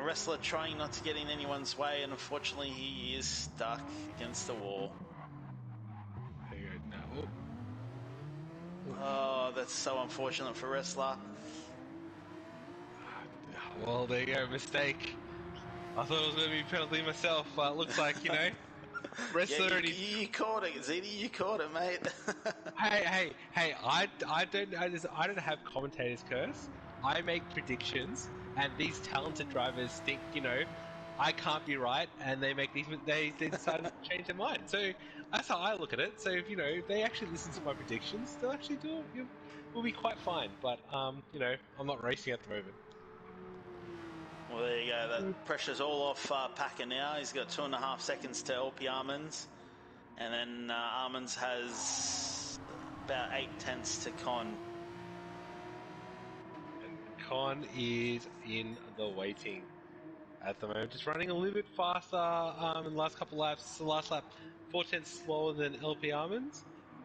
Speaker 2: Wrestler trying not to get in anyone's way, and unfortunately he is stuck against the wall.
Speaker 3: There you go.
Speaker 2: Oh, that's so unfortunate for Wrestler.
Speaker 3: Well, there you go, mistake. I thought it was going to be a penalty myself, but it looks like, Wrestler
Speaker 2: you caught it, Zeddy. You caught it, mate.
Speaker 3: Hey! I don't have commentators curse. I make predictions, and these talented drivers think, I can't be right, and they make they decide to change their mind. So that's how I look at it. So if they actually listen to my predictions, they'll actually will be quite fine. But I'm not racing at the moment.
Speaker 2: Well, there you go. That pressure's all off Packer now. He's got 2.5 seconds to LP Armands. And then Armands has about 0.8 to Con.
Speaker 3: And Con is in the waiting. at the moment. Just running a little bit faster in the last couple laps. The last lap, 4/10 slower than LP Almonds.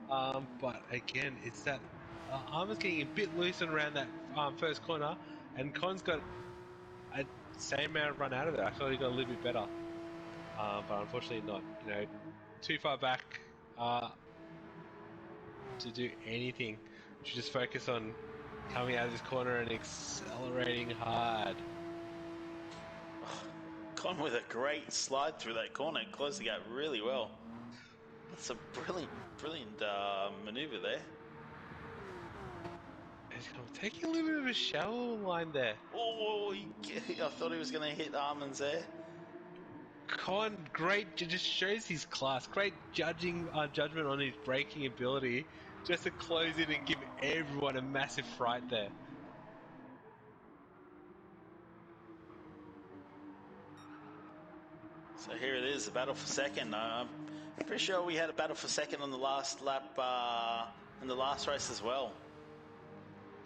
Speaker 3: But again, it's that Almonds getting a bit loose and around that first corner, and Con's got a same amount of run out of it. I thought he got a little bit better, but unfortunately not. Too far back to do anything. Should just focus on coming out of this corner and accelerating hard.
Speaker 2: Con with a great slide through that corner, closed the gap really well. That's a brilliant maneuver there.
Speaker 3: He's taking a little bit of a shallow line there.
Speaker 2: Oh, I thought he was going to hit Almonds there.
Speaker 3: Con, great, just shows his class. Great judgment on his braking ability, just to close in and give everyone a massive fright there.
Speaker 2: So here it is, the battle for second. I'm pretty sure we had a battle for second on the last lap in the last race as well.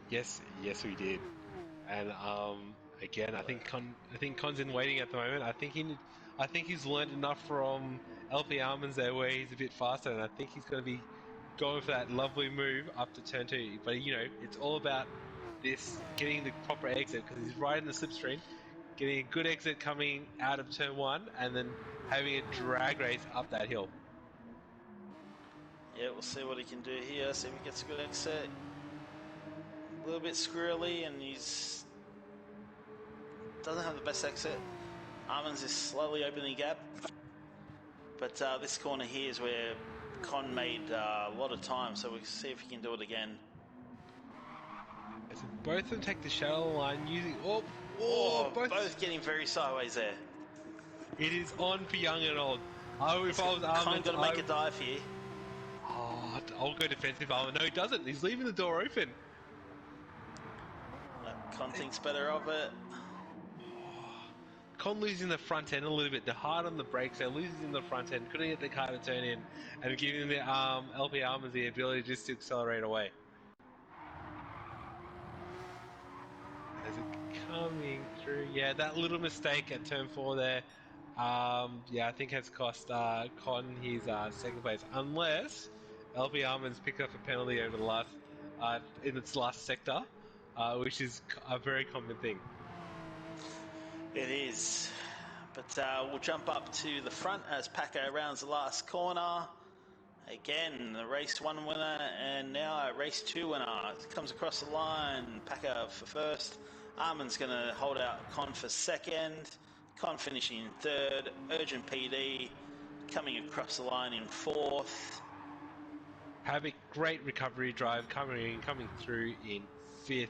Speaker 3: Yes, we did. And again, I think Con's in waiting at the moment. I think he's learned enough from LP Almonds there, where he's a bit faster, and I think he's going to be going for that lovely move up to turn 2. But it's all about this getting the proper exit, because he's right in the slipstream, getting a good exit coming out of turn 1, and then having a drag race up that hill.
Speaker 2: Yeah, we'll see what he can do here. See if he gets a good exit. A little bit squirrely, and he's doesn't have the best exit. Almonds is slowly opening the gap, but this corner here is where Con made a lot of time, so we'll see if he can do it again.
Speaker 3: So both of them take the shallow line using
Speaker 2: both getting very sideways there.
Speaker 3: It is on for young and old. If I was Almonds,
Speaker 2: Con got to make a dive here.
Speaker 3: I'll go defensive Almond. No, he doesn't. He's leaving the door open.
Speaker 2: Con thinks better of it.
Speaker 3: Con losing the front end a little bit. They're hard on the brakes. They're losing the front end. Couldn't get the car to turn in, and giving the LP Almonds the ability just to accelerate away. As it coming through, yeah, that little mistake at turn 4 there, I think has cost Con his second place, unless LP Almonds picked up a penalty over the last in its last sector, which is a very common thing.
Speaker 2: It is. But we'll jump up to the front as Paco rounds the last corner. Again, the race 1 winner, and now a race 2 winner. Comes across the line. Paco for first. Armin's going to hold out Con for second. Con finishing in third. Urgent PD coming across the line in fourth.
Speaker 3: Havoc, great recovery drive coming through in fifth.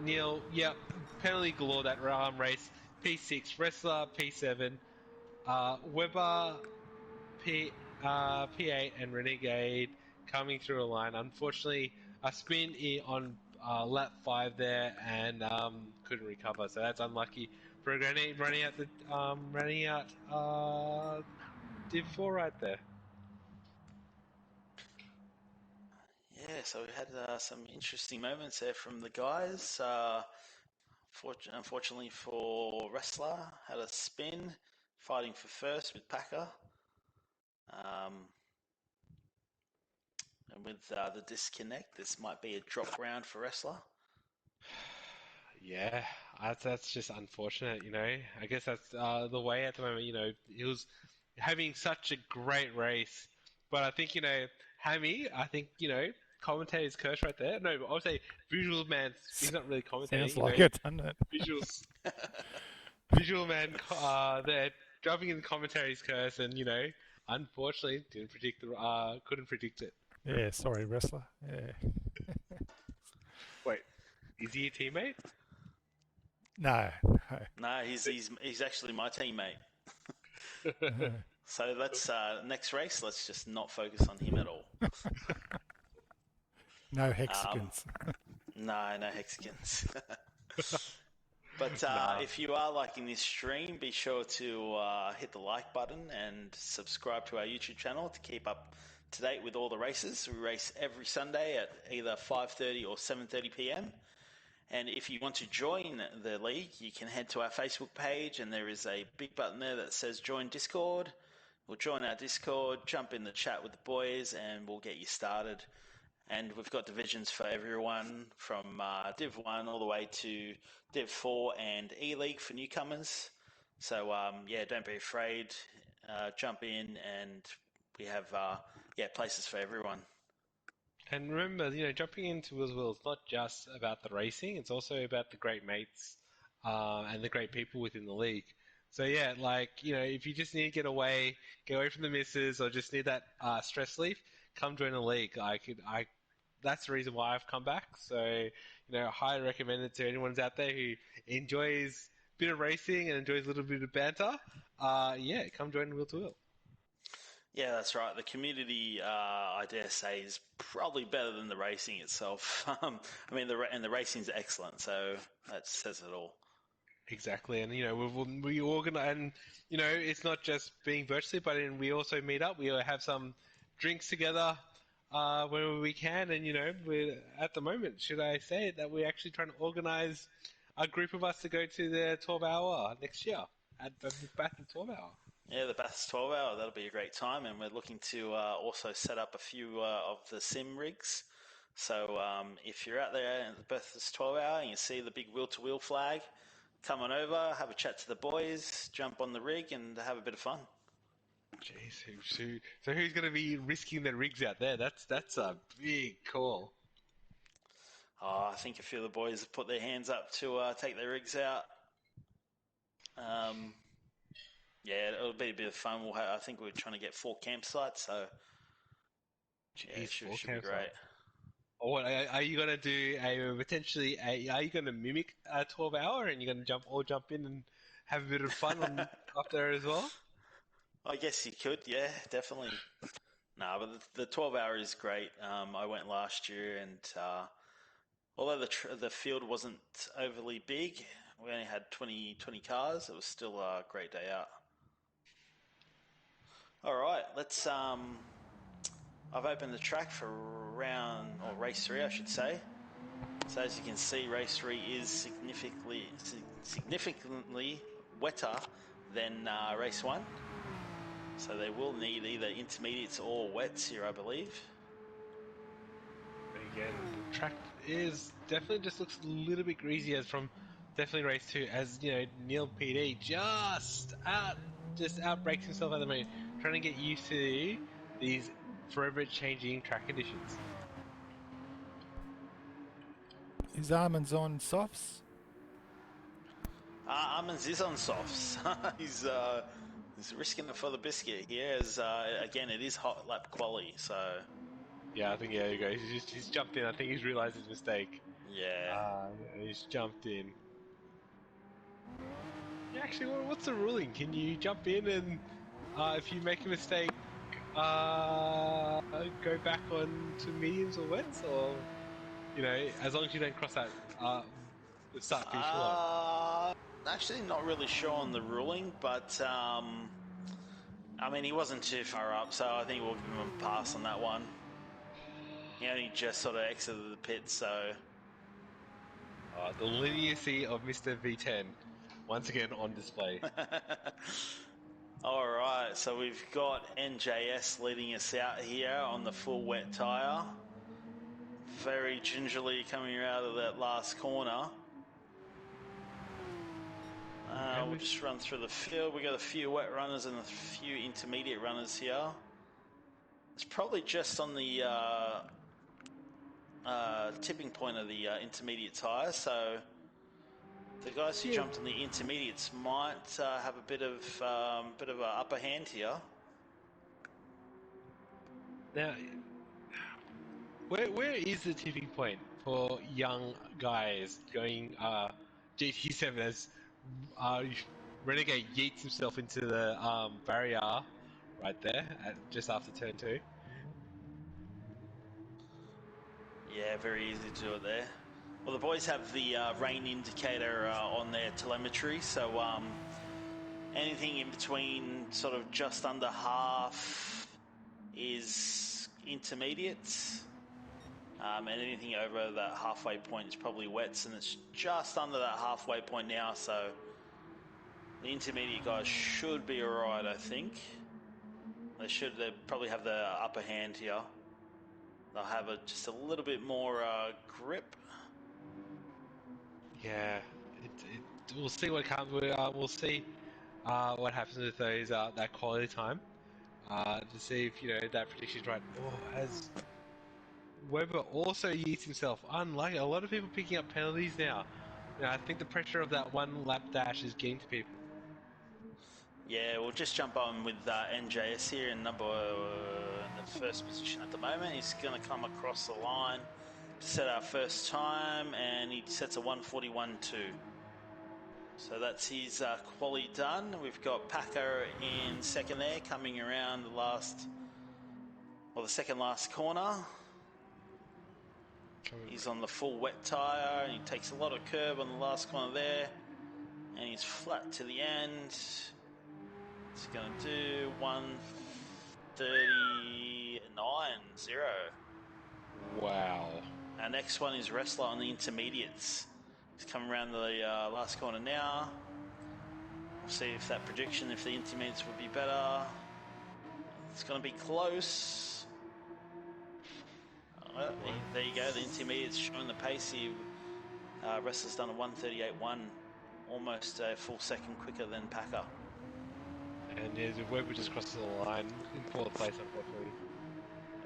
Speaker 3: Neil, penalty galore that race. P6, Wrestler, P7, Weber, P8, and Renegade coming through a line. Unfortunately, a spin on lap 5 there, and couldn't recover. So that's unlucky for Renegade running out Div 4 right there.
Speaker 2: Yeah, so we had some interesting moments there from the guys. Unfortunately for Wrestler, had a spin, fighting for first with Packer. And with the disconnect, this might be a drop round for Wrestler.
Speaker 3: Yeah, that's just unfortunate, I guess that's the way at the moment, he was having such a great race. But I think, Hammy, commentator's curse right there. No, I would say visual man, he's not really commentating.
Speaker 4: Sounds like it, doesn't it?
Speaker 3: Visual man there, jumping in the commentary's curse, and, unfortunately, couldn't predict it.
Speaker 4: Yeah, sorry, Wrestler. Yeah.
Speaker 3: Wait, is he a teammate?
Speaker 4: No.
Speaker 2: No, he's actually my teammate. So let's next race. Let's just not focus on him at all.
Speaker 4: No hexagons.
Speaker 2: No hexagons. But if you are liking this stream, be sure to hit the like button and subscribe to our YouTube channel to keep up to date with all the races. We race every Sunday at either 5:30 or 7:30 p.m. And if you want to join the league, you can head to our Facebook page, and there is a big button there that says Join Discord. We'll join our Discord, jump in the chat with the boys, and we'll get you started. And we've got divisions for everyone from Div 1 all the way to Div 4 and E-League for newcomers. So, don't be afraid. Jump in, and we have places for everyone.
Speaker 3: And remember, jumping into Wheels Wheel is not just about the racing; it's also about the great mates and the great people within the league. So yeah, if you just need to get away from the missus, or just need that stress relief, come join the league. That's the reason why I've come back. So highly recommend it to anyone who's out there who enjoys a bit of racing and enjoys a little bit of banter. Come join Wheel to Wheel.
Speaker 2: Yeah, that's right. The community, I dare say, is probably better than the racing itself. The racing's excellent, so that says it all.
Speaker 3: Exactly, and we organize, and it's not just being virtually, but we also meet up. We have some drinks together whenever we can, and we're at the moment, should I say it, that we're actually trying to organize a group of us to go to the 12-hour next year at the Bath 12-hour.
Speaker 2: Yeah, the Bathurst 12 hour, that'll be a great time. And we're looking to also set up a few of the sim rigs. So if you're out there at the Bathurst 12 hour and you see the big wheel-to-wheel flag, come on over, have a chat to the boys, jump on the rig and have a bit of fun.
Speaker 3: Jeez, so who's going to be risking their rigs out there? That's a big call.
Speaker 2: I think a few of the boys have put their hands up to take their rigs out. It'll be a bit of fun. I think we're trying to get 4 campsites, so
Speaker 3: Jeez,
Speaker 2: should be great.
Speaker 3: Or what are you going to do? Are you going to mimic a 12-hour and you're going to jump in and have a bit of fun up there as well?
Speaker 2: I guess you could, yeah, definitely. No, but the 12 hour is great. I went last year, and although the field wasn't overly big, we only had 20 cars. It was still a great day out. All right, let's. I've opened the track for race 3, I should say. So as you can see, race 3 is significantly wetter than race 1. So they will need either intermediates or wets here, I believe.
Speaker 3: Again, the track is definitely just looks a little bit greasy as from definitely race 2, as Neil PD just outbreaks himself at the moment, trying to get used to these forever changing track conditions.
Speaker 4: Is Armin's on softs?
Speaker 2: Armin's is on softs. He's risking it for the biscuit here, as again it is hot lap quali. So
Speaker 3: yeah, I think you go. He's jumped in. I think he's realised his mistake.
Speaker 2: yeah,
Speaker 3: He's jumped in. Yeah, actually, what's the ruling? Can you jump in and if you make a mistake, go back on to mediums or wets, or as long as you don't cross that the start finish line?
Speaker 2: Actually, not really sure on the ruling, but he wasn't too far up, so I think we'll give him a pass on that one. He only just sort of exited the pit, so.
Speaker 3: The leniency of Mr. V10 once again on display.
Speaker 2: All right, so we've got NJS leading us out here on the full wet tyre. Very gingerly coming out of that last corner. We'll just run through the field. We got a few wet runners and a few intermediate runners here. It's probably just on the tipping point of the intermediate tyre, so the guys who jumped on the intermediates might have a bit of an upper hand here.
Speaker 3: Now, where is the tipping point for young guys going GT7 as Renegade yeets himself into the barrier right there just after turn 2?
Speaker 2: Yeah, very easy to do it there. Well, the boys have the rain indicator on their telemetry, so anything in between sort of just under half is intermediates. And anything over that halfway point is probably wets, and it's just under that halfway point now, so the intermediate guys should be alright, I think. They probably have the upper hand here. They'll have just a little bit more grip.
Speaker 3: Yeah, we'll see what comes. We'll see what happens with those that quality time to see if that prediction is right. Or as Weber also yeets himself, unlucky. A lot of people picking up penalties now. I think the pressure of that one lap dash is getting to people.
Speaker 2: Yeah, we'll just jump on with NJS here in the first position at the moment. He's going to come across the line to set our first time, and he sets a 1:41.2. So that's his quali done. We've got Packer in second there, coming around the second last corner. He's on the full wet tyre, and he takes a lot of curb on the last corner there, and he's flat to the end. He's going to do 1:39.0.
Speaker 3: Wow.
Speaker 2: Our next one is Wrestler on the intermediates. He's coming around the last corner now. We'll see if that prediction, if the intermediates would be better. It's going to be close. There you go, the intermediates showing the pace here. Wrestler's done a 1:38.1, almost a full second quicker than Packer.
Speaker 3: And Weber just crosses the line in fourth place, unfortunately.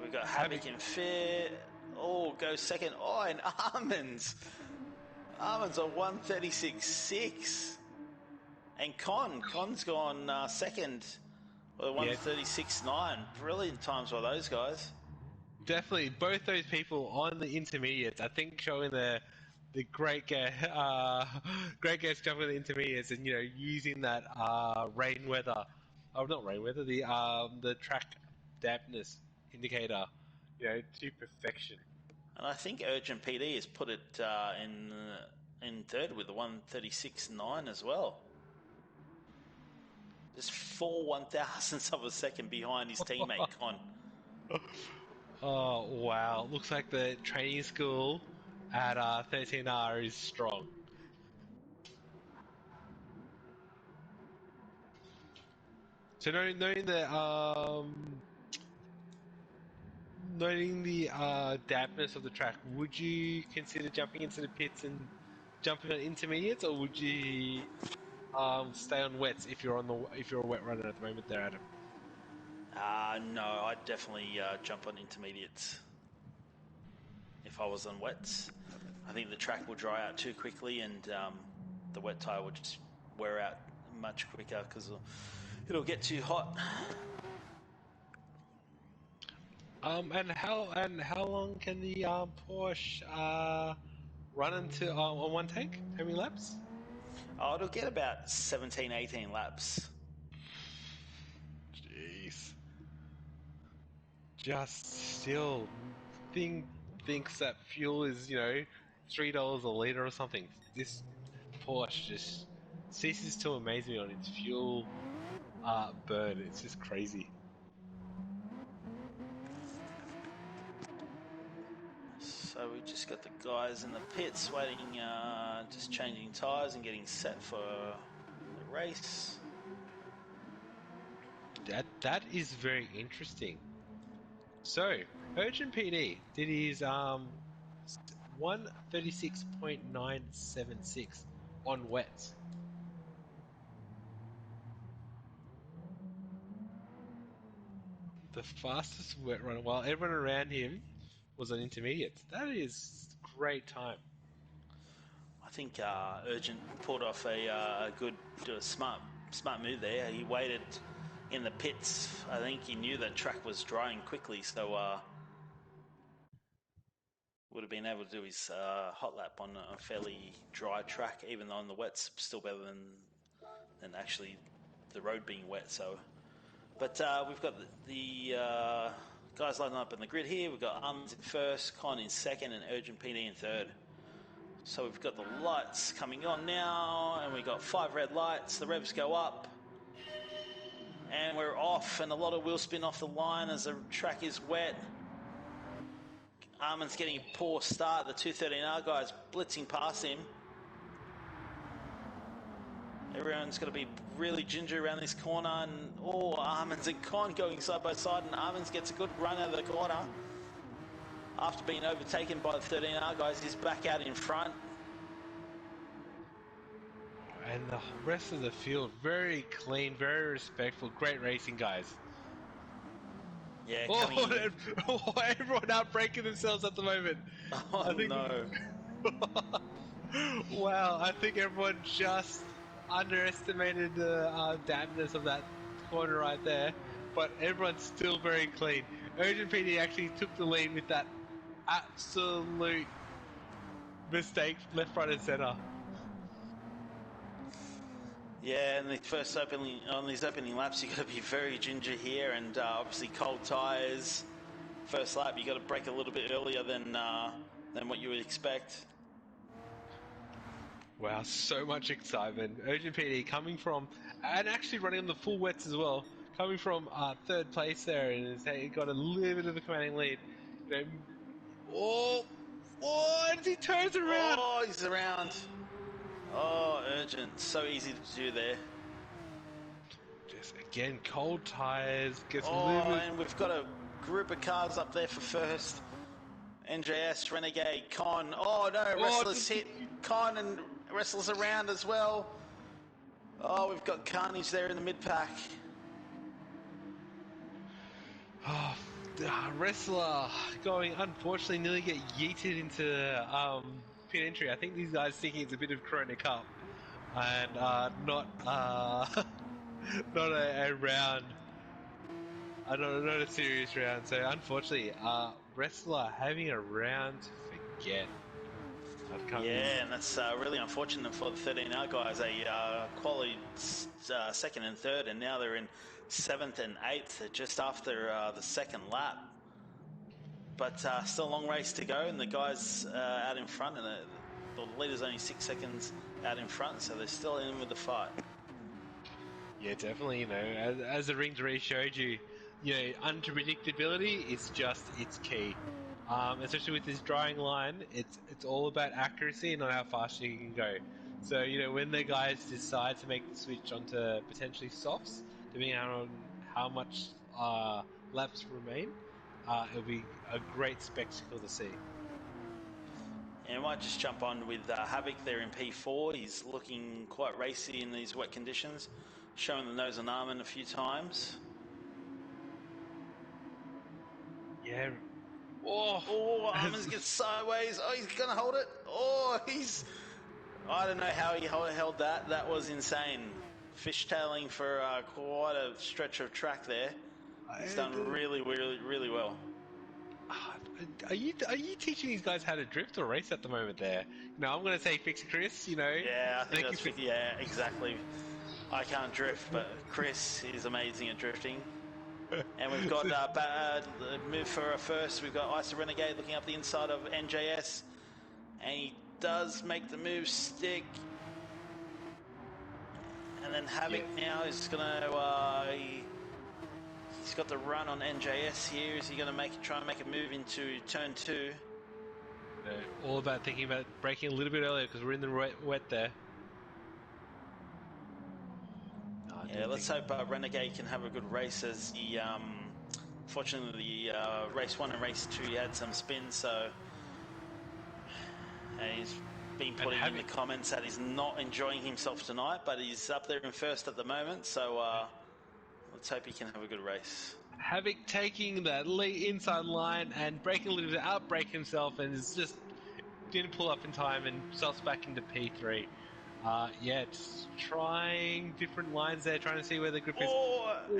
Speaker 2: We've got Havoc in fifth. Oh, goes second. Oh, and Almonds. Almonds are 1:36.6. And Con's gone second. 1:36.9. Brilliant times by those guys.
Speaker 3: Definitely, both those people on the intermediates, I think, showing the great guess jumping the intermediates and using that rain weather, not rain weather, the track dampness indicator, to perfection.
Speaker 2: And I think Urgent PD has put it in third with the 1:36.9 as well. Just 4/1000ths of a second behind his teammate Con.
Speaker 3: Oh wow! Looks like the training school at 13R is strong. So knowing the dampness of the track, would you consider jumping into the pits and jumping on intermediates, or would you stay on wets if you're a wet runner at the moment there, Adam?
Speaker 2: No, I'd definitely jump on intermediates if I was on wets. I think the track will dry out too quickly, and the wet tyre will just wear out much quicker because it'll get too hot.
Speaker 3: And how long can the Porsche run into on one tank? How many laps?
Speaker 2: Oh, it'll get about 17, 18 laps.
Speaker 3: Jeez. Just still thinks that fuel is $3 a litre or something. This Porsche just ceases to amaze me on its fuel burn. It's just crazy.
Speaker 2: So we just got the guys in the pits waiting, just changing tyres and getting set for the race.
Speaker 3: That is very interesting. So, Urgent PD did his 1:36.976 on wets. The fastest wet run, while everyone around him was on intermediates. That is great time.
Speaker 2: I think Urgent pulled off a good, smart move there. He waited in the pits. I think he knew that track was drying quickly, so would have been able to do his hot lap on a fairly dry track, even though on the wet's still better than actually the road being wet. So, but we've got the guys lining up in the grid here. We've got Arms in first, Con in second, and Urgent PD in third. So we've got the lights coming on now, and we've got 5 red lights. The revs go up, and we're off, and a lot of wheel spin off the line as the track is wet. Armin's getting a poor start. The 213R guys blitzing past him. Everyone's got to be really ginger around this corner. And Armin's and Con going side by side. And Armin's gets a good run out of the corner. After being overtaken by the 13R guys, he's back out in front.
Speaker 3: And the rest of the field, very clean, very respectful, great racing, guys.
Speaker 2: Yeah, coming in.
Speaker 3: Everyone out breaking themselves at the moment.
Speaker 2: Oh, no.
Speaker 3: Wow, I think everyone just underestimated the dampness of that corner right there. But everyone's still very clean. Urgent PD actually took the lead with that absolute mistake left, right, and center.
Speaker 2: Yeah, and on these opening laps, you've got to be very ginger here, and obviously cold tyres. First lap, you've got to brake a little bit earlier than what you would expect.
Speaker 3: Wow, so much excitement. Urgent PD coming from, and actually running on the full wets as well, coming from third place there, and has got a little bit of a commanding lead. And he turns around.
Speaker 2: Oh, he's around. Oh, Urgent. So easy to do there.
Speaker 3: Just again, cold tyres. Gets a little bit...
Speaker 2: and we've got a group of cars up there for first. NJS, Renegade, Con. Oh, no, Restless hit. Con and Restless around as well. Oh, we've got Carnage there in the mid-pack.
Speaker 3: Wrestler going, unfortunately, nearly get yeeted into pit entry. I think these guys thinking it's a bit of Corona Cup and not not a round, not a serious round. So unfortunately, Wrestler having a round to forget.
Speaker 2: Yeah, and that's really unfortunate for the 13R guys. They qualified second and third, and now they're in 7th and 8th, just after the second lap. But still a long race to go, and the guys out in front, and the leader's only 6 seconds out in front, so they're still in with the fight.
Speaker 3: Yeah, definitely. As the rings already showed you, unpredictability is it's key. Especially with this drying line, it's all about accuracy and not how fast you can go. So when the guys decide to make the switch onto potentially softs, depending on how much laps remain, it'll be a great spectacle to see.
Speaker 2: And I might just jump on with Havoc there in P4. He's looking quite racy in these wet conditions, showing the nose and arm in a few times.
Speaker 3: Yeah.
Speaker 2: Armins gets sideways. Oh, he's going to hold it. I don't know how he held that. That was insane. Fishtailing for quite a stretch of track there. He's done really, really, really well.
Speaker 3: Are you teaching these guys how to drift or race at the moment there? No, I'm going to say fix it, Chris,
Speaker 2: Yeah, I think yeah, exactly. I can't drift, but Chris is amazing at drifting. And we've got move for a first. We've got Isa Renegade looking up the inside of NJS. And he does make the move stick. And then Havoc now is going to... he's got the run on NJS here. Is he going to try and make a move into turn 2?
Speaker 3: All about thinking about braking a little bit earlier because we're in the wet there.
Speaker 2: Let's hope Renegade can have a good race as he... Fortunately, the race 1 and race 2 he had some spins, so... And he's been putting in the comments that he's not enjoying himself tonight, but he's up there in first at the moment, so let's hope he can have a good race.
Speaker 3: Havoc taking that inside line and braking a little bit, outbrake himself, and just didn't pull up in time and sells back into P3. Just trying different lines there, trying to see where the grip is.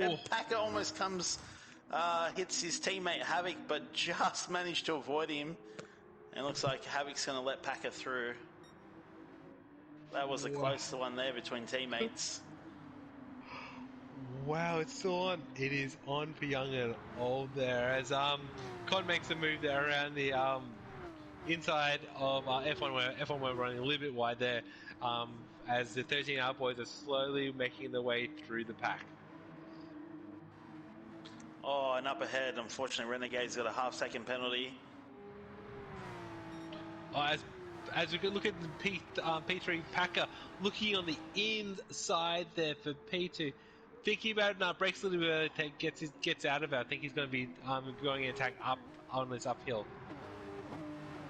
Speaker 2: And Packer almost hits his teammate Havoc, but just managed to avoid him. And looks like Havoc's going to let Packer through. That was a close one there between teammates.
Speaker 3: Wow, it's still on. It is on for young and old there as Con makes a move there around the inside of F1 where F1 were running a little bit wide there as the 13R boys are slowly making their way through the pack.
Speaker 2: And up ahead, unfortunately, Renegade's got a half-second penalty.
Speaker 3: As we could look at the P3 Packer looking on the inside there for P2. Thinking about it now, breaks a little bit, gets out of it. I think he's going to be going and attack up on this uphill.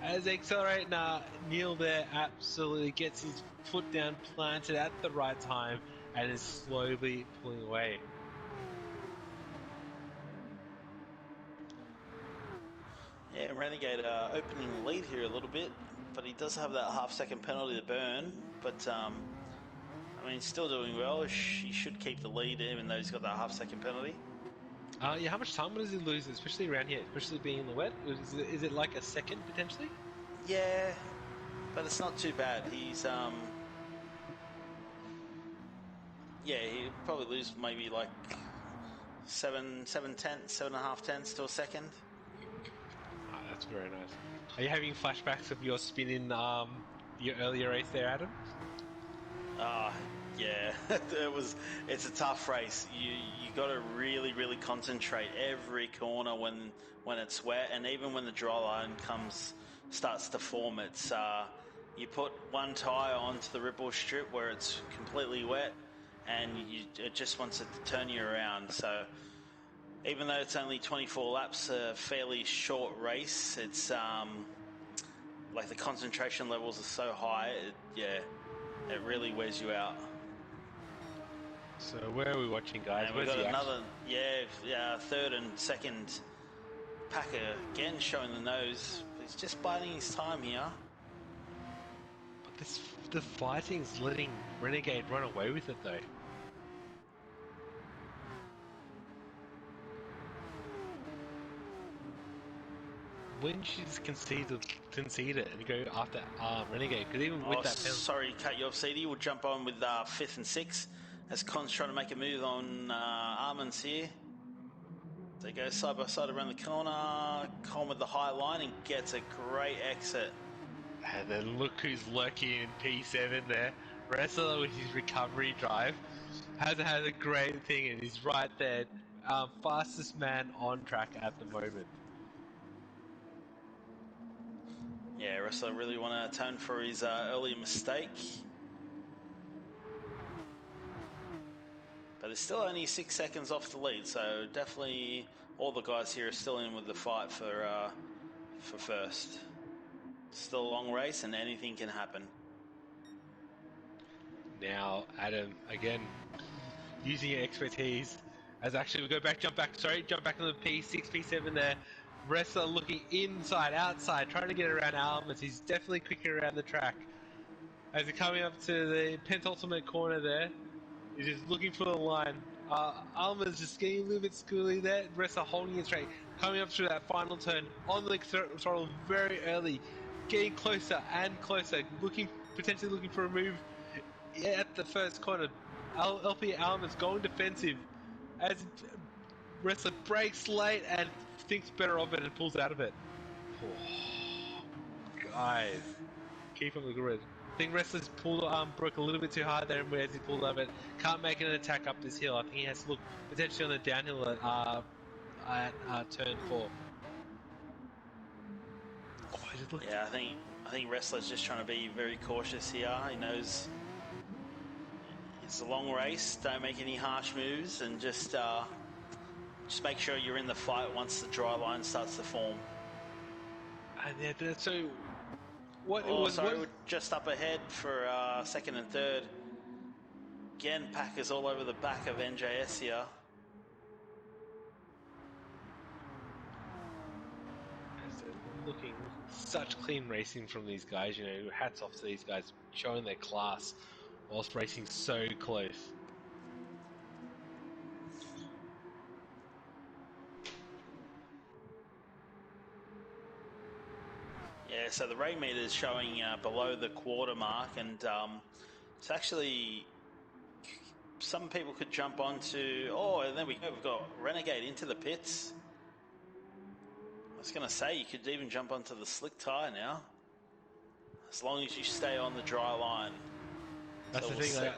Speaker 3: As they accelerate now, Neil there absolutely gets his foot down, planted at the right time, and is slowly pulling away.
Speaker 2: Yeah, Renegade opening the lead here a little bit, but he does have that half-second penalty to burn. But I mean, he's still doing well. He should keep the lead, even though he's got that half-second penalty.
Speaker 3: Yeah, how much time does he lose, especially around here, especially being in the wet? Is it like a second potentially?
Speaker 2: Yeah, but it's not too bad. He's yeah, he'll probably lose maybe like 7.5 tenths to a second.
Speaker 3: Oh, that's very nice. Are you having flashbacks of your spin in your earlier race there, Adam?
Speaker 2: Yeah, it's a tough race. You got to really concentrate every corner when it's wet, and even when the dry line starts to form. It's you put one tyre onto the ripple strip where it's completely wet, and it just wants it to turn you around. So even though it's only 24 laps, a fairly short race, it's like the concentration levels are so high. It really wears you out.
Speaker 3: So where are we watching, guys?
Speaker 2: And we've
Speaker 3: Where's
Speaker 2: got
Speaker 3: the
Speaker 2: another, third and second Packer again showing the nose. He's just biding his time here.
Speaker 3: But the fighting's letting Renegade run away with it, though. When you just concede it and go after Renegade, because even with that penalty...
Speaker 2: Sorry, cut you off, CD. We'll jump on with 5th and 6th as Con's trying to make a move on Armands here. They go side by side around the corner. Con with the high line and gets a great exit.
Speaker 3: And then look who's lurking in P7 there. Wrestler with his recovery drive has a great thing, and he's right there. Fastest man on track at the moment.
Speaker 2: Yeah, Wrestler really want to atone for his earlier mistake. But it's still only 6 seconds off the lead, so definitely all the guys here are still in with the fight for first. Still a long race, and anything can happen.
Speaker 3: Now, Adam, again, using your expertise, as actually we jump back on the P6, P7 there. Wrestler looking inside, outside, trying to get around Almas. He's definitely quicker around the track. As he's coming up to the penultimate corner there, he's just looking for the line. Alma's just getting a little bit schooly there. Wrestler holding it straight, coming up through that final turn on the throttle very early, getting closer and closer, potentially looking for a move at the first corner. LP Alma's going defensive as Wrestler breaks late and thinks better of it and pulls out of it. Oh, guys, keep up the good. I think Wrestler's broke a little bit too hard there, and as he pulled out of it, can't make an attack up this hill. I think he has to look potentially on the downhill at turn 4. Oh,
Speaker 2: yeah, I think Wrestler's just trying to be very cautious here. He knows it's a long race. Don't make any harsh moves, and just make sure you're in the fight once the dry line starts to form.
Speaker 3: And so, we're
Speaker 2: just up ahead for second and third. Again, Packers all over the back of NJS here.
Speaker 3: Looking such clean racing from these guys, hats off to these guys showing their class whilst racing so close.
Speaker 2: Yeah, so the rate meter is showing below the quarter mark, and it's actually, some people could jump onto, and there we go, we've got Renegade into the pits. I was going to say, you could even jump onto the slick tyre now, as long as you stay on the dry line.
Speaker 3: That's
Speaker 2: so
Speaker 3: the thing,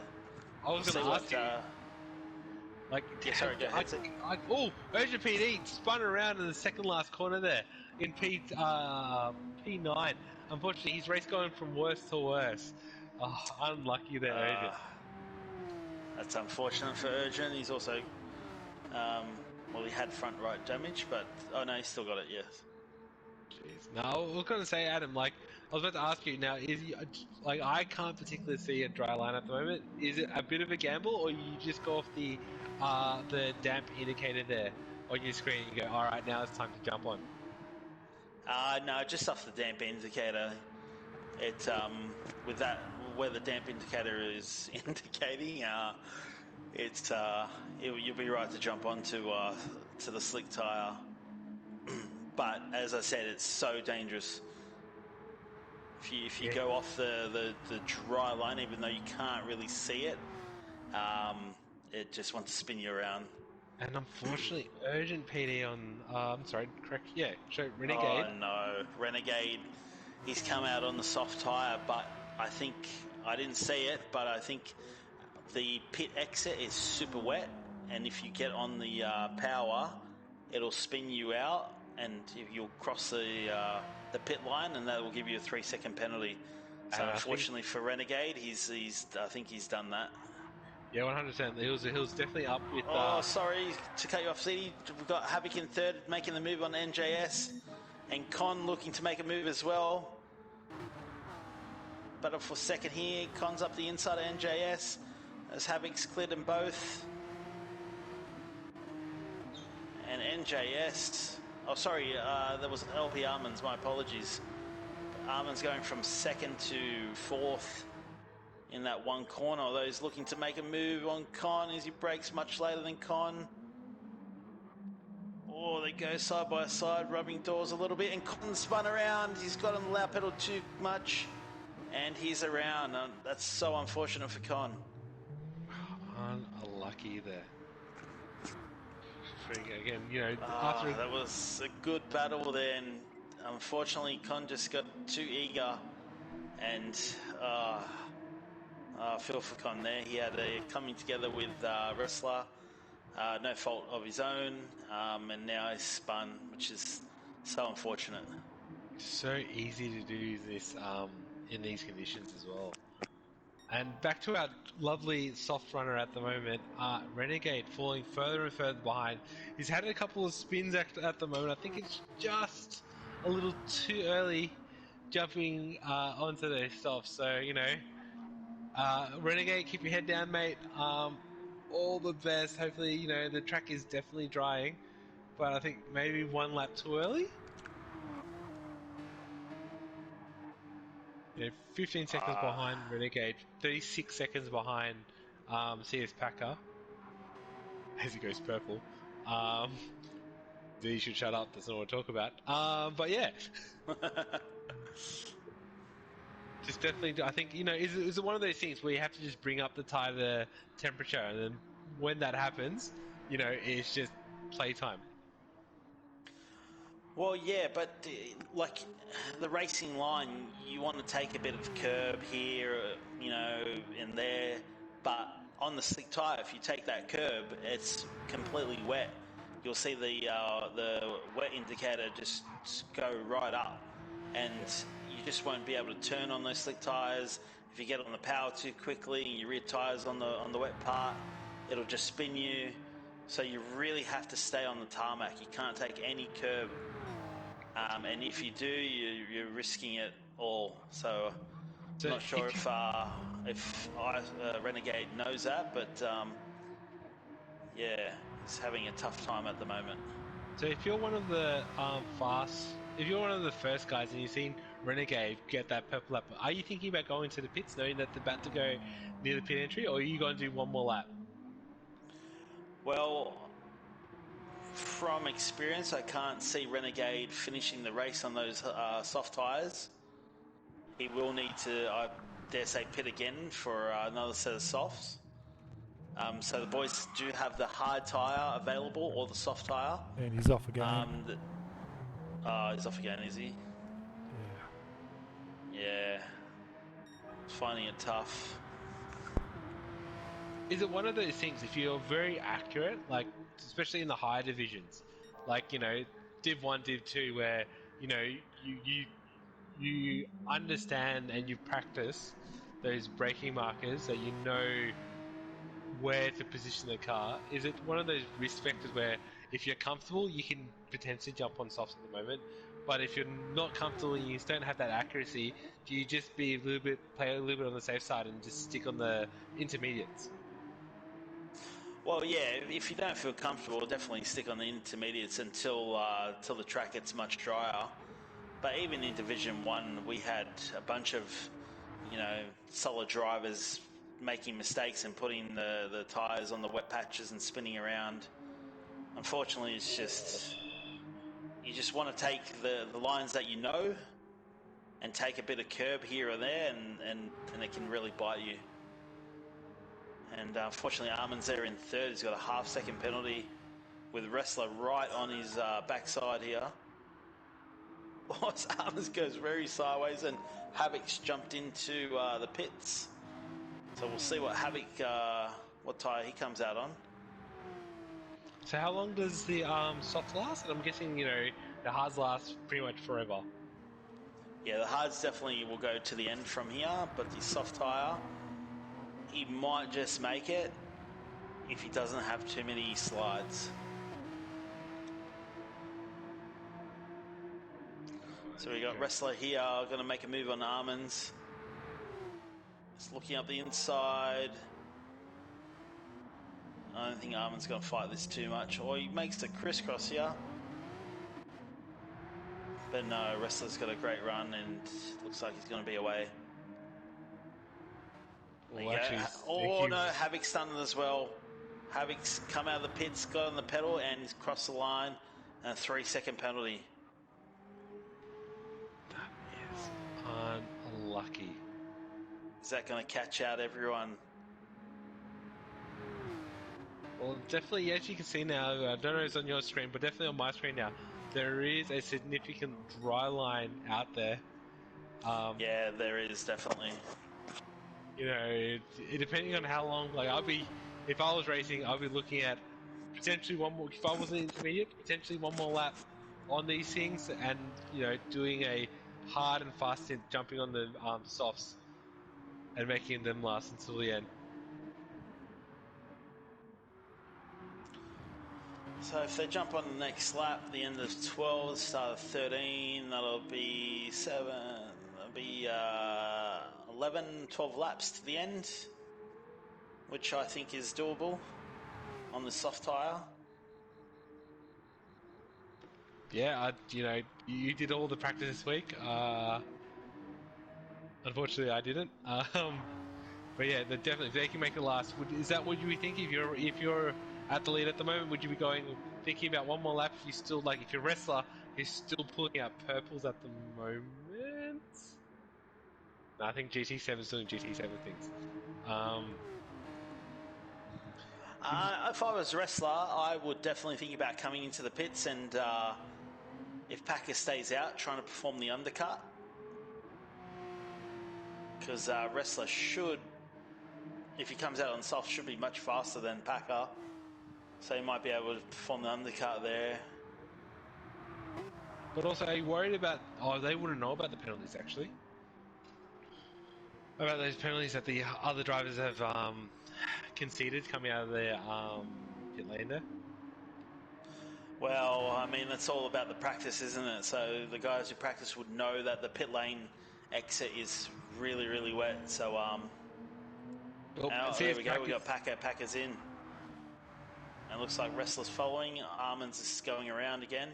Speaker 3: I was going to ask you.
Speaker 2: Sorry, go ahead.
Speaker 3: Urgent PD spun around in the second last corner there in P9. unfortunately, his race going from worse to worse. Oh, unlucky there, Urgent.
Speaker 2: That's unfortunate for Urgent. He's also, well, he had front right damage, but oh no, he's still got it. Yes.
Speaker 3: Jeez. No, I was going to say, Adam. Like, I was about to ask you now. Like I can't particularly see a dry line at the moment. Is it a bit of a gamble, or you just go off the damp indicator there on your screen and you go, all right, now it's time to jump on?
Speaker 2: No, just off the damp indicator. It with that where the damp indicator is indicating, it's you'll be right to jump onto to the slick tire. But as I said, it's so dangerous. If you go off the dry line, even though you can't really see it, it just wants to spin you around.
Speaker 3: And unfortunately, Urgent PD on, I'm sorry, correct, yeah, so Renegade.
Speaker 2: Oh no, Renegade. He's come out on the soft tyre, but I think, I didn't see it, but I think the pit exit is super wet, and if you get on the power, it'll spin you out, and you'll cross the pit line, and that will give you a 3-second penalty. So
Speaker 3: And I
Speaker 2: unfortunately for Renegade, I think he's done that.
Speaker 3: Yeah, 100%. He was definitely up with.
Speaker 2: Oh, sorry to cut you off, CD. We've got Havoc in third, making the move on NJS, and Con looking to make a move as well. Battle for second here. Con's up the inside of NJS, as Havoc's cleared them both. And NJS... Oh, sorry, that was LP Armands. My apologies. Armands going from second to fourth in that one corner. Although he's looking to make a move on Con as he brakes much later than Con. Oh, they go side by side, rubbing doors a little bit. And Con spun around. He's got on the loud pedal too much. And he's around. That's so unfortunate for Con.
Speaker 3: Unlucky there. Again, you know, after
Speaker 2: that was a good battle there, and unfortunately, Con just got too eager, and I feel for Con there. He had a coming together with Wrestler, no fault of his own, and now he's spun, which is so unfortunate.
Speaker 3: So easy to do this in these conditions as well. And back to our lovely soft runner at the moment, Renegade falling further and further behind. He's had a couple of spins at the moment. I think it's just a little too early jumping onto their stuff. So, you know, Renegade, keep your head down, mate. All the best. Hopefully, you know, the track is definitely drying. But I think maybe one lap too early. You know, 15 seconds behind Renegade, 36 seconds behind CS Packer as he goes purple. You should shut up, that's not what I talk about. But yeah. Just definitely, I think, you know, is it one of those things where you have to just bring up the tire to the temperature, and then when that happens, you know, it's just playtime.
Speaker 2: Well, yeah, but like the racing line, you want to take a bit of curb here, you know, and there. But on the slick tyre, if you take that curb, it's completely wet. You'll see the wet indicator just go right up, and you just won't be able to turn on those slick tyres. If you get on the power too quickly and your rear tyres on the wet part, it'll just spin you. So you really have to stay on the tarmac. You can't take any curb. And if you do, you're risking it all. So I'm not sure if Renegade knows that, but yeah, he's having a tough time at the moment.
Speaker 3: So if you're one of the if you're one of the first guys and you've seen Renegade get that purple lap, are you thinking about going to the pits knowing that they're about to go near the pit entry, or are you going to do one more lap?
Speaker 2: Well, from experience, I can't see Renegade finishing the race on those soft tyres. He will need to, I dare say, pit again for another set of softs. So the boys do have the hard tyre available, or the soft tyre.
Speaker 4: And he's off again.
Speaker 2: He's off again, is he? Yeah. Finding it tough.
Speaker 3: Is it one of those things, if you're very accurate, like, especially in the higher divisions, like, you know, Div 1, Div 2, where, you know, you understand and you practice those braking markers so you know where to position the car. Is it one of those risk factors where if you're comfortable, you can potentially jump on softs at the moment, but if you're not comfortable and you just don't have that accuracy, do you just play a little bit on the safe side and just stick on the intermediates?
Speaker 2: Well, yeah, if you don't feel comfortable, definitely stick on the intermediates until the track gets much drier. But even in Division 1, we had a bunch of, solid drivers making mistakes and putting the tyres on the wet patches and spinning around. Unfortunately, it's just, you just want to take the lines that you know and take a bit of curb here or there, and it can really bite you. And unfortunately, Armin's there in third. He's got a half-second penalty with Wrestler right on his backside here. Armin goes very sideways, and Havoc's jumped into the pits. So we'll see what Havoc, what tyre he comes out on.
Speaker 3: So how long does the soft last? And I'm guessing, the hards last pretty much forever.
Speaker 2: Yeah, the hards definitely will go to the end from here, but the soft tyre, he might just make it if he doesn't have too many slides. So we got Wrestler here, going to make a move on Armin's. Just looking up the inside. I don't think Armin's going to fight this too much. Or he makes the crisscross here. But no, Wrestler's got a great run and looks like he's going to be away.
Speaker 3: Well, actually,
Speaker 2: no, Havoc's done it as well. Havoc's come out of the pits, got on the pedal, and he's crossed the line. And a 3-second penalty.
Speaker 3: That is unlucky.
Speaker 2: Is that going to catch out everyone?
Speaker 3: Well, definitely, as you can see now, I don't know if it's on your screen, but definitely on my screen now, there is a significant dry line out there.
Speaker 2: Yeah, there is, definitely.
Speaker 3: Depending on how long, if I was racing, I'd be looking at potentially one more, if I was an intermediate, potentially one more lap on these things and, doing a hard and fast stint, jumping on the softs and making them last until the end.
Speaker 2: So if they jump on the next lap, the end of 12, the start of 13, that'll be 7, that'll be 11, 12 laps to the end, which I think is doable on the soft tyre.
Speaker 3: Yeah, you did all the practice this week. Unfortunately, I didn't. But yeah, definitely, if they can make it last, is that what you would think if you're at the lead at the moment? Would you be thinking about one more lap? If you still if you're a wrestler, who's still pulling out purples at the moment? No, I think GT7's doing GT7 things.
Speaker 2: If I was a wrestler, I would definitely think about coming into the pits and if Packer stays out, trying to perform the undercut. Because wrestler should, if he comes out on soft, should be much faster than Packer. So he might be able to perform the undercut there.
Speaker 3: But also, are you worried about... Oh, they wouldn't know about the penalties, actually. About those penalties that the other drivers have conceded coming out of their pit lane there?
Speaker 2: Well, I mean, it's all about the practice, isn't it? So the guys who practice would know that the pit lane exit is really, really wet. So, there we go. We got Packer. Packer's in. And it looks like Wrestler's following. Armin's is going around again.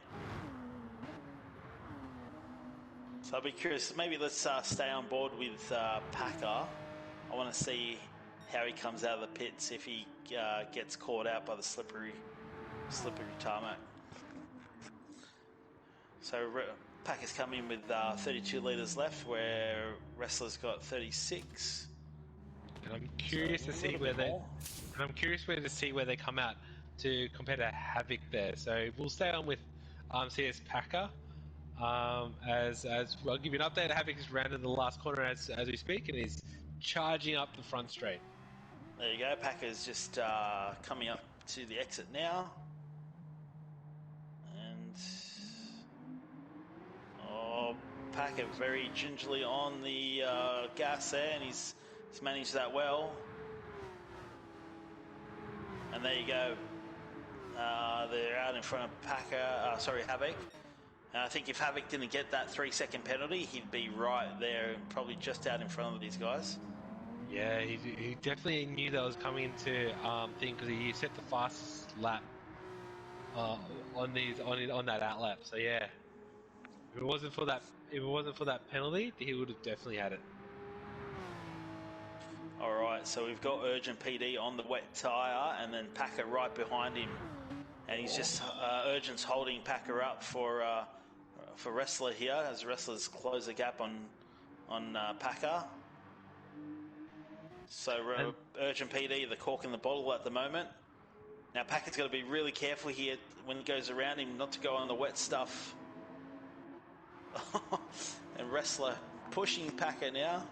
Speaker 2: So I'll be curious. Maybe let's stay on board with Packer. I want to see how he comes out of the pits if he gets caught out by the slippery tarmac. So Packer's coming with 32 litres left, where Wrestler's got 36.
Speaker 3: And I'm curious to see where they come out to compare to Havoc there. So we'll stay on with CS Packer. As I'll give you an update, Havoc is rounded the last corner as we speak, and he's charging up the front straight.
Speaker 2: There you go. Packer's just coming up to the exit now. And Packer very gingerly on the gas there, and he's managed that well. And there you go. They're out in front of Havoc. And I think if Havoc didn't get that 3-second penalty, he'd be right there and probably just out in front of these guys.
Speaker 3: Yeah, he definitely knew that was coming into thing because he set the fastest lap on that outlap. So yeah, if it wasn't for that penalty, he would have definitely had it.
Speaker 2: All right, so we've got Urgent PD on the wet tyre, and then Packer right behind him, and he's just Urgent's holding Packer up for Wrestler here as Wrestlers close the gap on Packer. So Urgent PD, the cork in the bottle at the moment. Now Packer's got to be really careful here when he goes around him not to go on the wet stuff. And Wrestler pushing Packer now.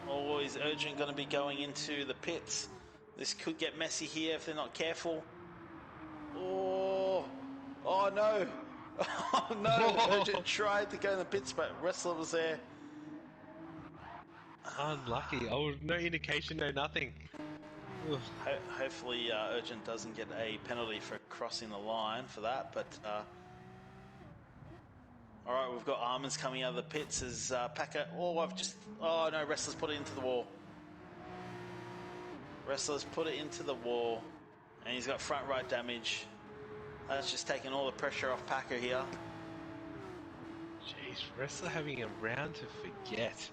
Speaker 2: Always Urgent going to be going into the pits. This could get messy here if they're not careful. Oh no. Oh no. Urgent tried to go in the pits, but Wrestler was there.
Speaker 3: Unlucky. Oh, no indication, no nothing.
Speaker 2: Hopefully Urgent doesn't get a penalty for crossing the line for that, but all right, we've got Armands coming out of the pits as Packer. Oh no, Wrestler's put it into the wall. Wrestler's put it into the wall, and he's got front right damage. That's just taking all the pressure off Packer here.
Speaker 3: Jeez, Wrestler having a round to forget.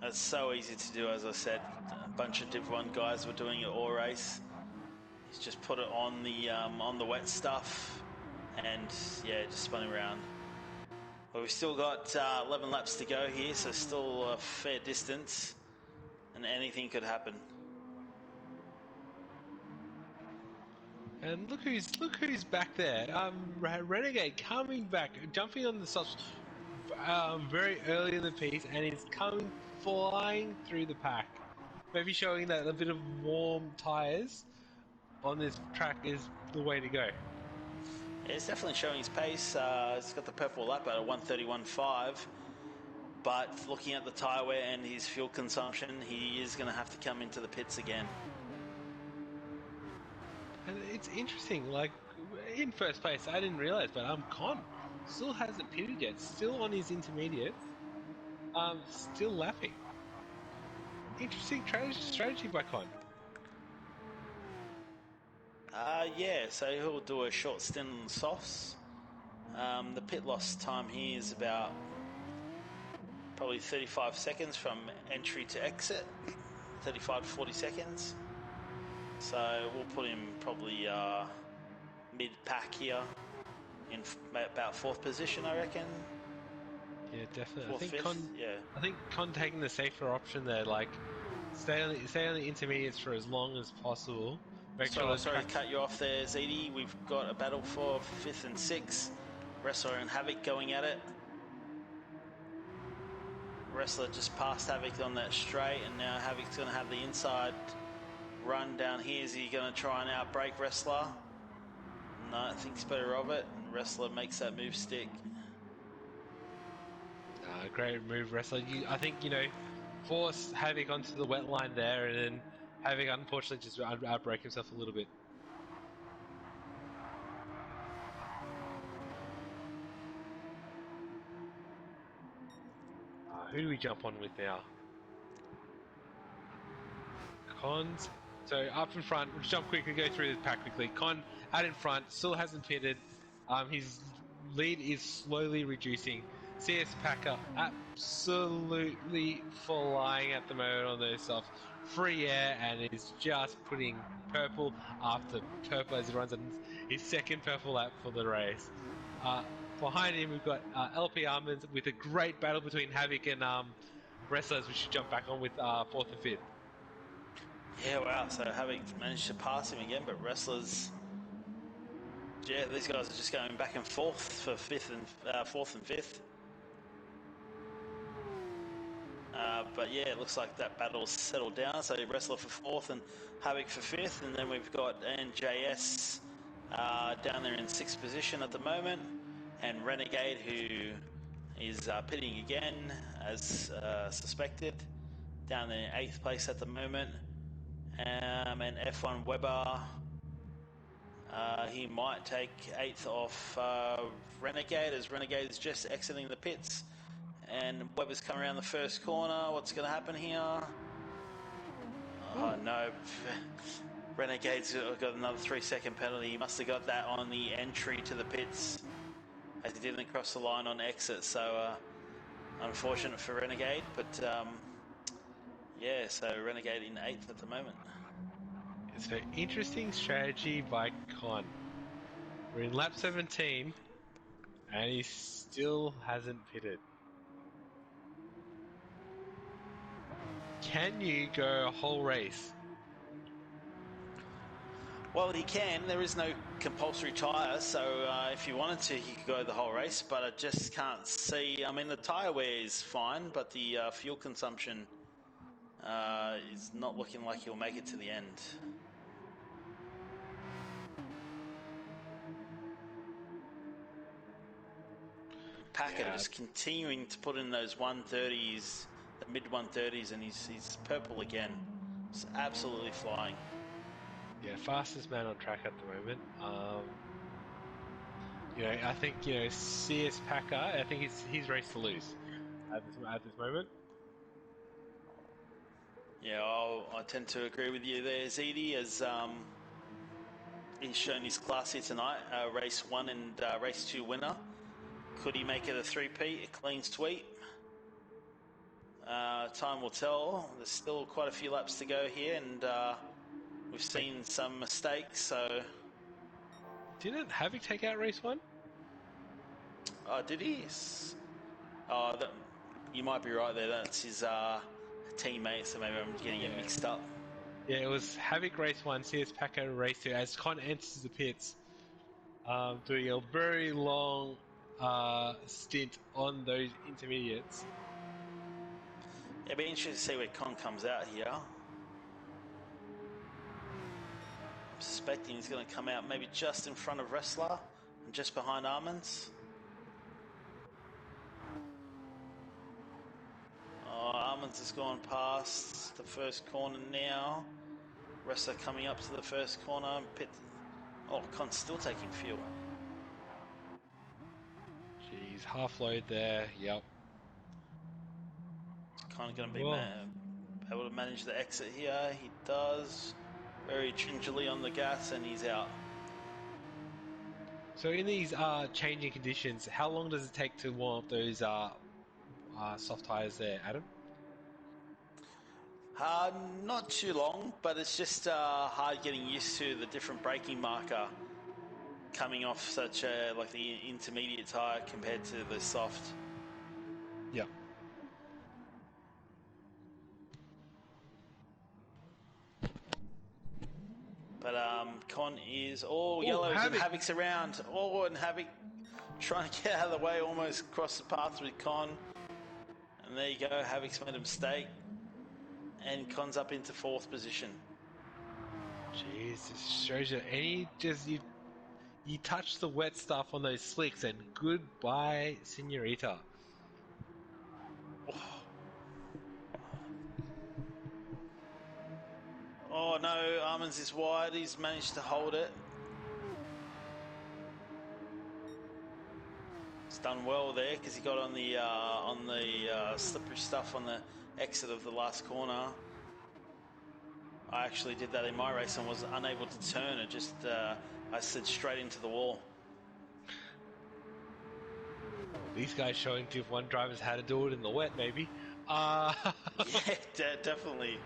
Speaker 2: That's so easy to do, as I said. A bunch of Div 1 guys were doing it all race. He's just put it on the wet stuff, and yeah, just spun around. But we've still got 11 laps to go here, so still a fair distance, and anything could happen.
Speaker 3: And look who's back there. Renegade coming back, jumping on the softs very early in the piece, and he's coming flying through the pack. Maybe showing that a bit of warm tyres on this track is the way to go.
Speaker 2: Yeah, he's definitely showing his pace. He's got the purple lap at a 1:31.5. But looking at the tyre wear and his fuel consumption, he is going to have to come into the pits again.
Speaker 3: And it's interesting, like, in first place, I didn't realise, but Con still hasn't pitted yet, still on his intermediate, still lapping. Interesting strategy by Con.
Speaker 2: Yeah, so he'll do a short stint on the softs. The pit loss time here is about probably 35 seconds from entry to exit, 35 to 40 seconds. So we'll put him probably mid-pack here in about 4th position, I reckon.
Speaker 3: Yeah, definitely.
Speaker 2: 4th, 5th, yeah.
Speaker 3: I think Con taking the safer option there, like stay on the intermediates for as long as possible.
Speaker 2: Sorry to cut you off there, ZD. We've got a battle for 5th and 6th. Wrestler and Havoc going at it. Wrestler just passed Havoc on that straight, and now Havoc's going to have the inside run down here. Is he going to try and outbrake Wrestler? No, thinks better of it. And Wrestler makes that move stick.
Speaker 3: Great move, Wrestler. I think, force Havoc onto the wet line there, and then Havoc unfortunately just outbreak himself a little bit. Who do we jump on with now? Cons. So up in front, we'll jump quickly, go through the pack quickly. Con out in front, still hasn't pitted. His lead is slowly reducing. CS Packer absolutely flying at the moment on those softs. Free air, and is just putting purple after purple as he runs on his second purple lap for the race. Behind him, we've got LP Armands with a great battle between Havoc and Wrestlers, which should jump back on with 4th and 5th.
Speaker 2: Yeah, wow. So Havoc managed to pass him again, but Wrestlers... Yeah, these guys are just going back and forth for 4th and 5th. But yeah, it looks like that battle's settled down. So Wrestler for 4th and Havoc for 5th. And then we've got NJS down there in 6th position at the moment, and Renegade, who is pitting again as suspected, down in 8th place at the moment. And F1 Weber, he might take 8th off Renegade, as Renegade is just exiting the pits. And Weber's coming around the first corner. What's going to happen here? Oh, no. Renegade's got another 3-second penalty. He must have got that on the entry to the pits, as he didn't cross the line on exit. So, unfortunate for Renegade. But, yeah, so Renegade in 8th at the moment.
Speaker 3: It's an interesting strategy by Con. We're in lap 17, and he still hasn't pitted. Can you go a whole race?
Speaker 2: Well, he can. There is no compulsory tyre, so if you wanted to, he could go the whole race, but I just can't see. I mean, the tyre wear is fine, but the fuel consumption is not looking like he'll make it to the end. Packer just continuing to put in those 130s, the mid 130s, and he's purple again. It's absolutely flying.
Speaker 3: Yeah, fastest man on track at the moment. I think CS Packer. I think he's race to lose at this moment.
Speaker 2: Yeah, I tend to agree with you there, Zedi, as he's shown his class here tonight. Race 1 and race 2 winner. Could he make it a 3-peat, a clean sweep? Time will tell. There's still quite a few laps to go here, and we've seen some mistakes. So,
Speaker 3: didn't Havoc take out race 1?
Speaker 2: Oh, did he? Oh, you might be right there. That's his teammate, so maybe I'm getting it mixed up.
Speaker 3: Yeah, it was Havoc race 1, CS Packer race 2. As Con enters the pits, doing a very long stint on those intermediates.
Speaker 2: It'd be interesting to see where Con comes out here. I'm suspecting he's going to come out maybe just in front of Wrestler and just behind Armands. Oh, Armands has gone past the first corner now. Wrestler coming up to the first corner. Oh, Con's still taking fuel.
Speaker 3: Jeez, half load there. Yep.
Speaker 2: Con going to be able to manage the exit here. He does. Very gingerly on the gas, and he's out.
Speaker 3: So in these changing conditions, how long does it take to warm up those soft tyres there, Adam?
Speaker 2: Not too long, but it's just hard getting used to the different braking marker coming off such like the intermediate tyre compared to the soft.
Speaker 3: Yeah.
Speaker 2: But Con is all yellows and Havoc's around. Oh, and Havoc trying to get out of the way, almost cross the path with Con. And there you go, Havoc's made a mistake. And Con's up into 4th position.
Speaker 3: Jeez, this shows you you touch the wet stuff on those slicks and goodbye, senorita.
Speaker 2: Oh no, Armands is wide. He's managed to hold it. He's done well there because he got on the slippery stuff on the exit of the last corner. I actually did that in my race and was unable to turn it. Just I slid straight into the wall.
Speaker 3: These guys showing Div 1 drivers how to do it in the wet, maybe.
Speaker 2: Yeah, definitely.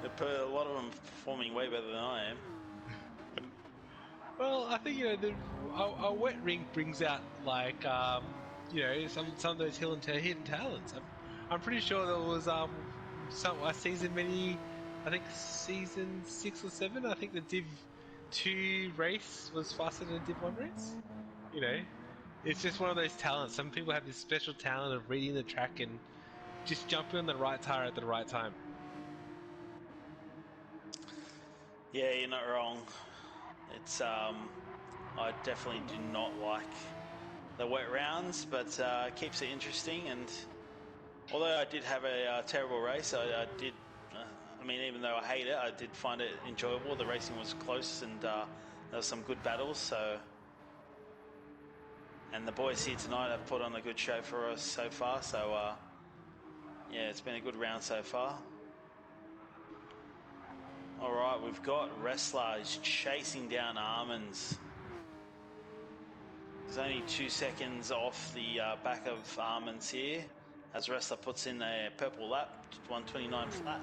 Speaker 2: A lot of them performing way better than I am.
Speaker 3: Well, I think a wet ring brings out like some of those hidden talents. I'm pretty sure there was a season I think season 6 or 7. I think the Div 2 race was faster than the Div 1 race. It's just one of those talents. Some people have this special talent of reading the track and just jumping on the right tire at the right time.
Speaker 2: Yeah, you're not wrong. It's I definitely do not like the wet rounds, but it keeps it interesting. And although I did have a terrible race, I did. I mean, even though I hate it, I did find it enjoyable. The racing was close, and there were some good battles. So, and the boys here tonight have put on a good show for us so far. So, yeah, it's been a good round so far. All right, we've got Wrestler is chasing down Almonds. He's only 2 seconds off the back of Almonds here, as Wrestler puts in a purple lap, 129 flat.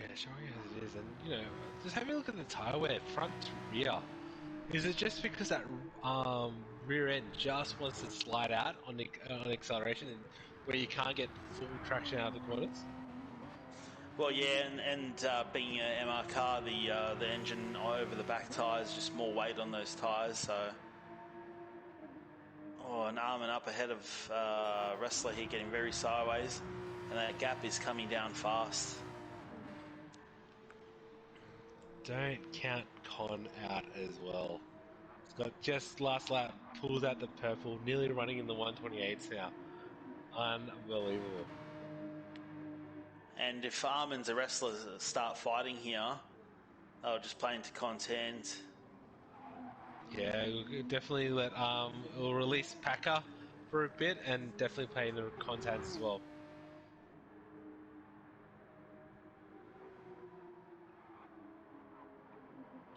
Speaker 3: Yeah, showing as it is, and just having a look at the tyre wear, front to rear. Is it just because that rear end just wants to slide out on acceleration, and where you can't get full traction out of the corners?
Speaker 2: Well, yeah, and being an MR car, the engine over the back tyres, just more weight on those tyres. So, an Almond up ahead of Wrestler here, getting very sideways, and that gap is coming down fast.
Speaker 3: Don't count Con out as well. It's got just last lap, pulls out the purple, nearly running in the 128s now. Unbelievable.
Speaker 2: And if Almonds and Wrestlers start fighting here, they'll just play into Con's hands.
Speaker 3: Yeah, we'll definitely we'll release Packer for a bit and definitely play in the Con's hands as well.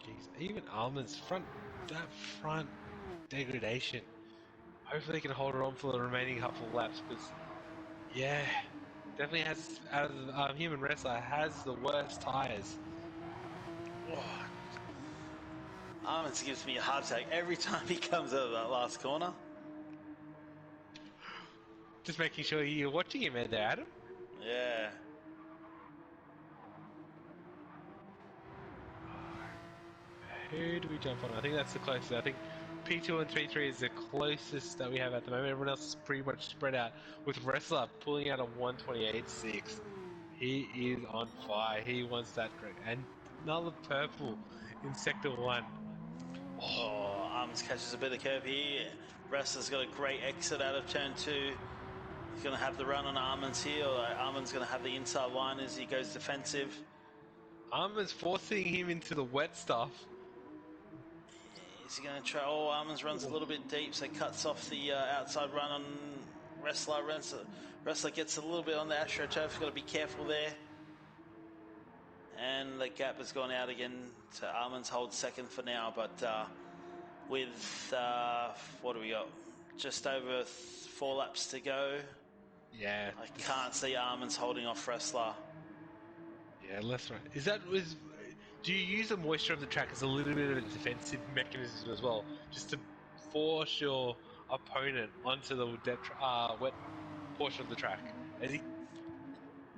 Speaker 3: Jeez, even Almond's front degradation. Hopefully they can hold it on for the remaining couple of laps, because yeah, definitely has, out of the human wrestler, has the worst tyres.
Speaker 2: Oh, Almonds gives me a heart attack every time he comes out of that last corner.
Speaker 3: Just making sure you're watching him out there, Adam.
Speaker 2: Yeah.
Speaker 3: Who do we jump on? I think that's the closest. I think P2 and P3 is the closest that we have at the moment. Everyone else is pretty much spread out, with Wrestler pulling out a 128.6. He is on fire. He wants that drink. And another purple in Sector 1.
Speaker 2: Almonds catches a bit of curve here. Wrestler's got a great exit out of turn 2. He's going to have the run on Almonds here. Almonds going to have the inside line as he goes defensive.
Speaker 3: Armin's forcing him into the wet stuff.
Speaker 2: Is he going to try? Almonds runs a little bit deep, so cuts off the outside run on Wrestler. Wrestler gets a little bit on the AstroTurf. He's got to be careful there. And the gap has gone out again. So Almonds holds second for now, but with what do we got? Just over 4 laps to go.
Speaker 3: Yeah.
Speaker 2: I can't see Almonds holding off Wrestler.
Speaker 3: Yeah, left, right. Do you use the moisture of the track as a little bit of a defensive mechanism as well, just to force your opponent onto the wet portion of the track? As he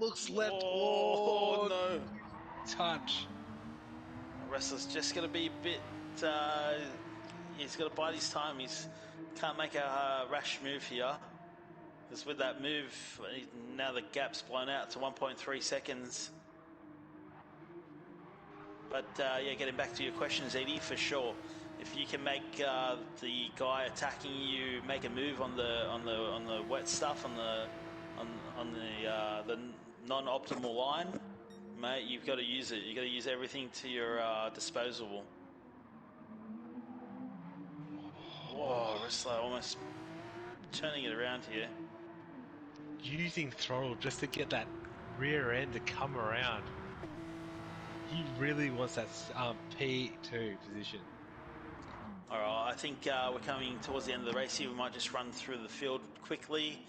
Speaker 3: looks left,
Speaker 2: No.
Speaker 3: touch.
Speaker 2: Wrestler's just going to be a bit. He's got to bide his time. He's can't make a rash move here. Because with that move, now the gap's blown out to 1.3 seconds. But yeah, getting back to your questions, Edie, for sure. If you can make the guy attacking you make a move on the wet stuff, on the non-optimal line, mate, you've got to use it. You've got to use everything to your disposal. Whoa, Wrestler almost turning it around here.
Speaker 3: Using throttle just to get that rear end to come around. He really wants that P2 position.
Speaker 2: All right, I think we're coming towards the end of the race here. We might just run through the field quickly.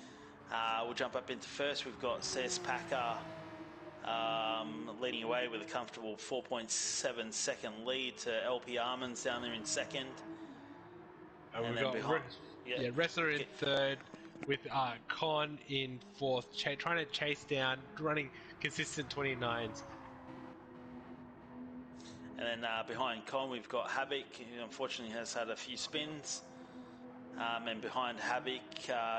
Speaker 2: We'll jump up into first. We've got CS Packer leading away with a comfortable 4.7 second lead to LP Almonds down there in second.
Speaker 3: And we've
Speaker 2: then
Speaker 3: got
Speaker 2: behind,
Speaker 3: Wrestler in third, with Con in fourth, trying to chase down, running consistent 29s.
Speaker 2: And then behind Con, we've got Havoc, who unfortunately has had a few spins. And behind Havoc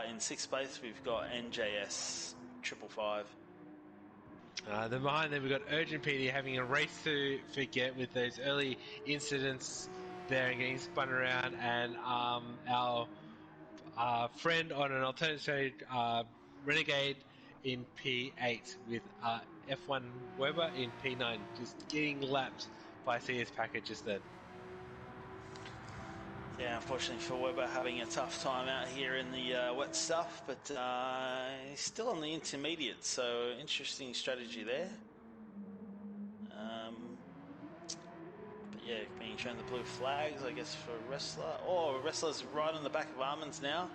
Speaker 2: in sixth place, we've got NJS 555.
Speaker 3: Then behind them, we've got Urgent PD having a race to forget with those early incidents there and getting spun around, and our friend on an alternate strategy, Renegade in P8 with F1 Weber in P9, just getting lapped by CS Packer just then.
Speaker 2: Yeah, unfortunately for Weber, having a tough time out here in the wet stuff, but he's still on the intermediate, so interesting strategy there. But yeah, being shown the blue flags, I guess, for Wrestler. Oh, Wrestler's right on the back of Armands now.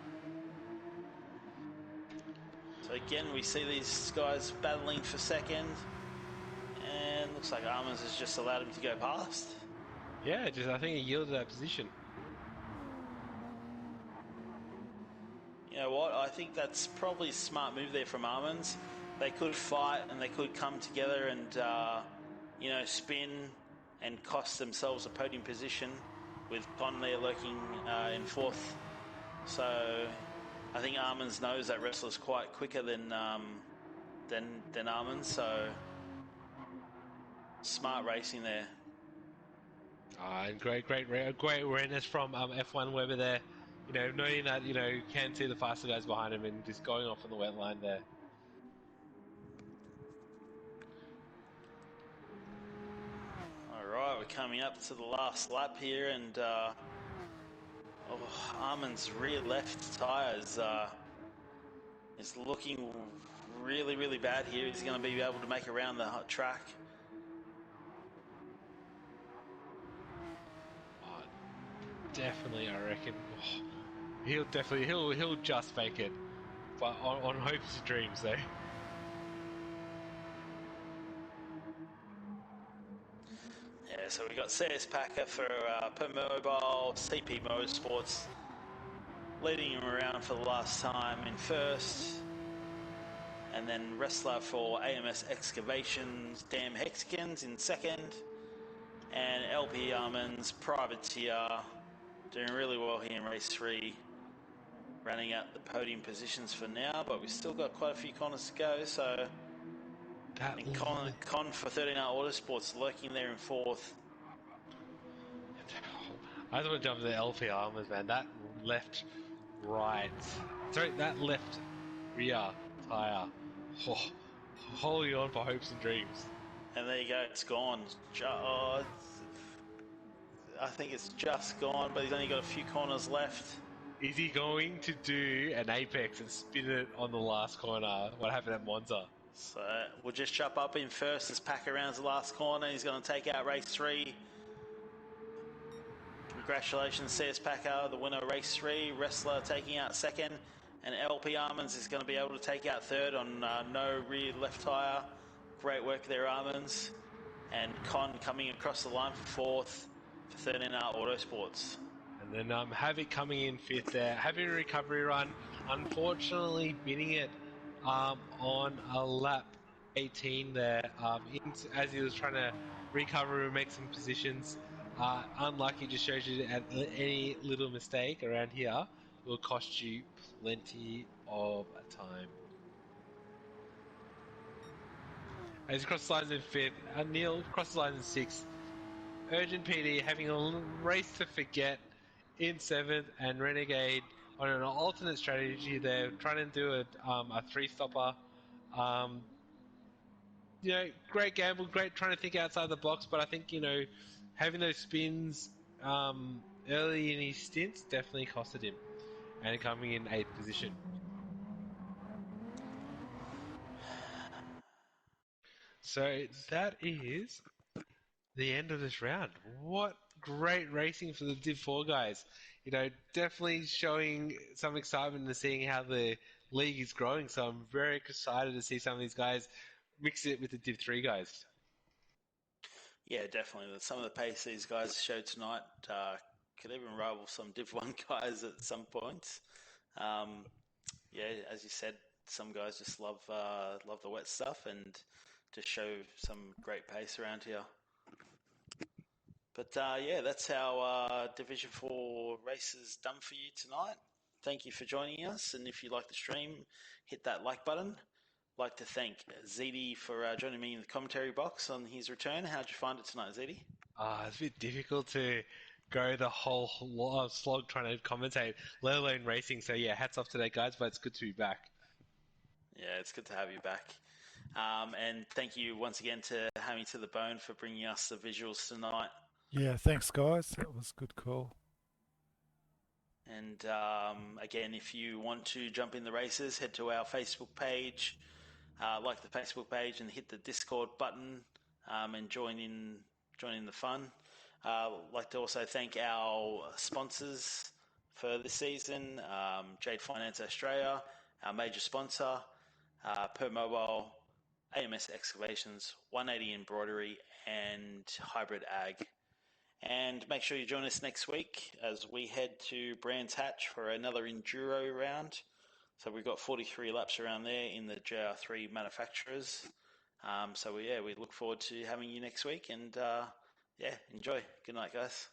Speaker 2: So again, we see these guys battling for second, and looks like Armands has just allowed him to go past.
Speaker 3: Yeah, I think he yielded that position.
Speaker 2: You know what? I think that's probably a smart move there from Armands. They could fight and they could come together and, spin and cost themselves a podium position with Con there lurking in fourth. So I think Armands knows that Wrestler's quite quicker than Armands. So smart racing there.
Speaker 3: And great awareness from F1 Weber there. Knowing that can see the faster guys behind him and just going off on the wet line there.
Speaker 2: All right, we're coming up to the last lap here, and Armands' rear left tyre is looking really, really bad here. He's going to be able to make around the track.
Speaker 3: Definitely, I reckon. He'll just fake it, but on hopes and dreams though.
Speaker 2: Yeah, so we got CS Packer for Per Mobile, CP Motorsports, leading him around for the last time in first. And then Wrestler for AMS Excavations, Damn Hexagons in second. And LP Armands, Privateer, doing really well here in race 3. Running out the podium positions for now, but we've still got quite a few corners to go. So, and Con for 13 Hour Autosports lurking there in fourth.
Speaker 3: I just want to jump to the LP Armors, man. That left rear tyre. Holding on for hopes and dreams.
Speaker 2: And there you go, it's gone. I think it's just gone, but he's only got a few corners left.
Speaker 3: Is he going to do an apex and spin it on the last corner? What happened at Monza?
Speaker 2: So we'll just chop up in first as Packer rounds the last corner. He's going to take out race 3. Congratulations, CS Packer, the winner of race 3. Wrestler taking out second. And LP Armands is going to be able to take out third on no rear left tyre. Great work there, Armands. And Con coming across the line for fourth for 13 Hour Autosports.
Speaker 3: And then Havoc coming in fifth there. Having a recovery run. Unfortunately, bidding it on a lap 18 there. As he was trying to recover and make some positions. Unlucky, just shows you that any little mistake around here will cost you plenty of time. As he crosses the lines in fifth, Neil crosses the lines in sixth. Urgent PD having a race to forget in seventh, and Renegade on an alternate strategy there, trying to do a three-stopper. Great gamble, great trying to think outside the box, but I think, having those spins early in his stints definitely costed him, and coming in 8th position. So that is the end of this round. What great racing for the Div 4 guys. Definitely showing some excitement and seeing how the league is growing. So I'm very excited to see some of these guys mix it with the Div 3 guys.
Speaker 2: Yeah, definitely. Some of the pace these guys showed tonight could even rival some Div 1 guys at some points. As you said, some guys just love the wet stuff and just show some great pace around here. But that's how Division 4 races done for you tonight. Thank you for joining us, and if you like the stream, hit that like button. I'd like to thank ZD for joining me in the commentary box on his return. How'd you find it tonight, ZD?
Speaker 3: It's a bit difficult to go the whole slog trying to commentate, let alone racing. So yeah, hats off today, guys. But it's good to be back.
Speaker 2: Yeah, it's good to have you back. And thank you once again to Hammy to the Bone for bringing us the visuals tonight.
Speaker 4: Yeah, thanks, guys. That was a good call.
Speaker 2: And again, if you want to jump in the races, head to our Facebook page, like the Facebook page, and hit the Discord button and join in the fun. I'd like to also thank our sponsors for this season, Jade Finance Australia, our major sponsor, Per Mobile, AMS Excavations, 180 Embroidery, and Hybrid Ag. And make sure you join us next week as we head to Brands Hatch for another enduro round. So we've got 43 laps around there in the JR3 manufacturers. We look forward to having you next week, and enjoy. Good night, guys.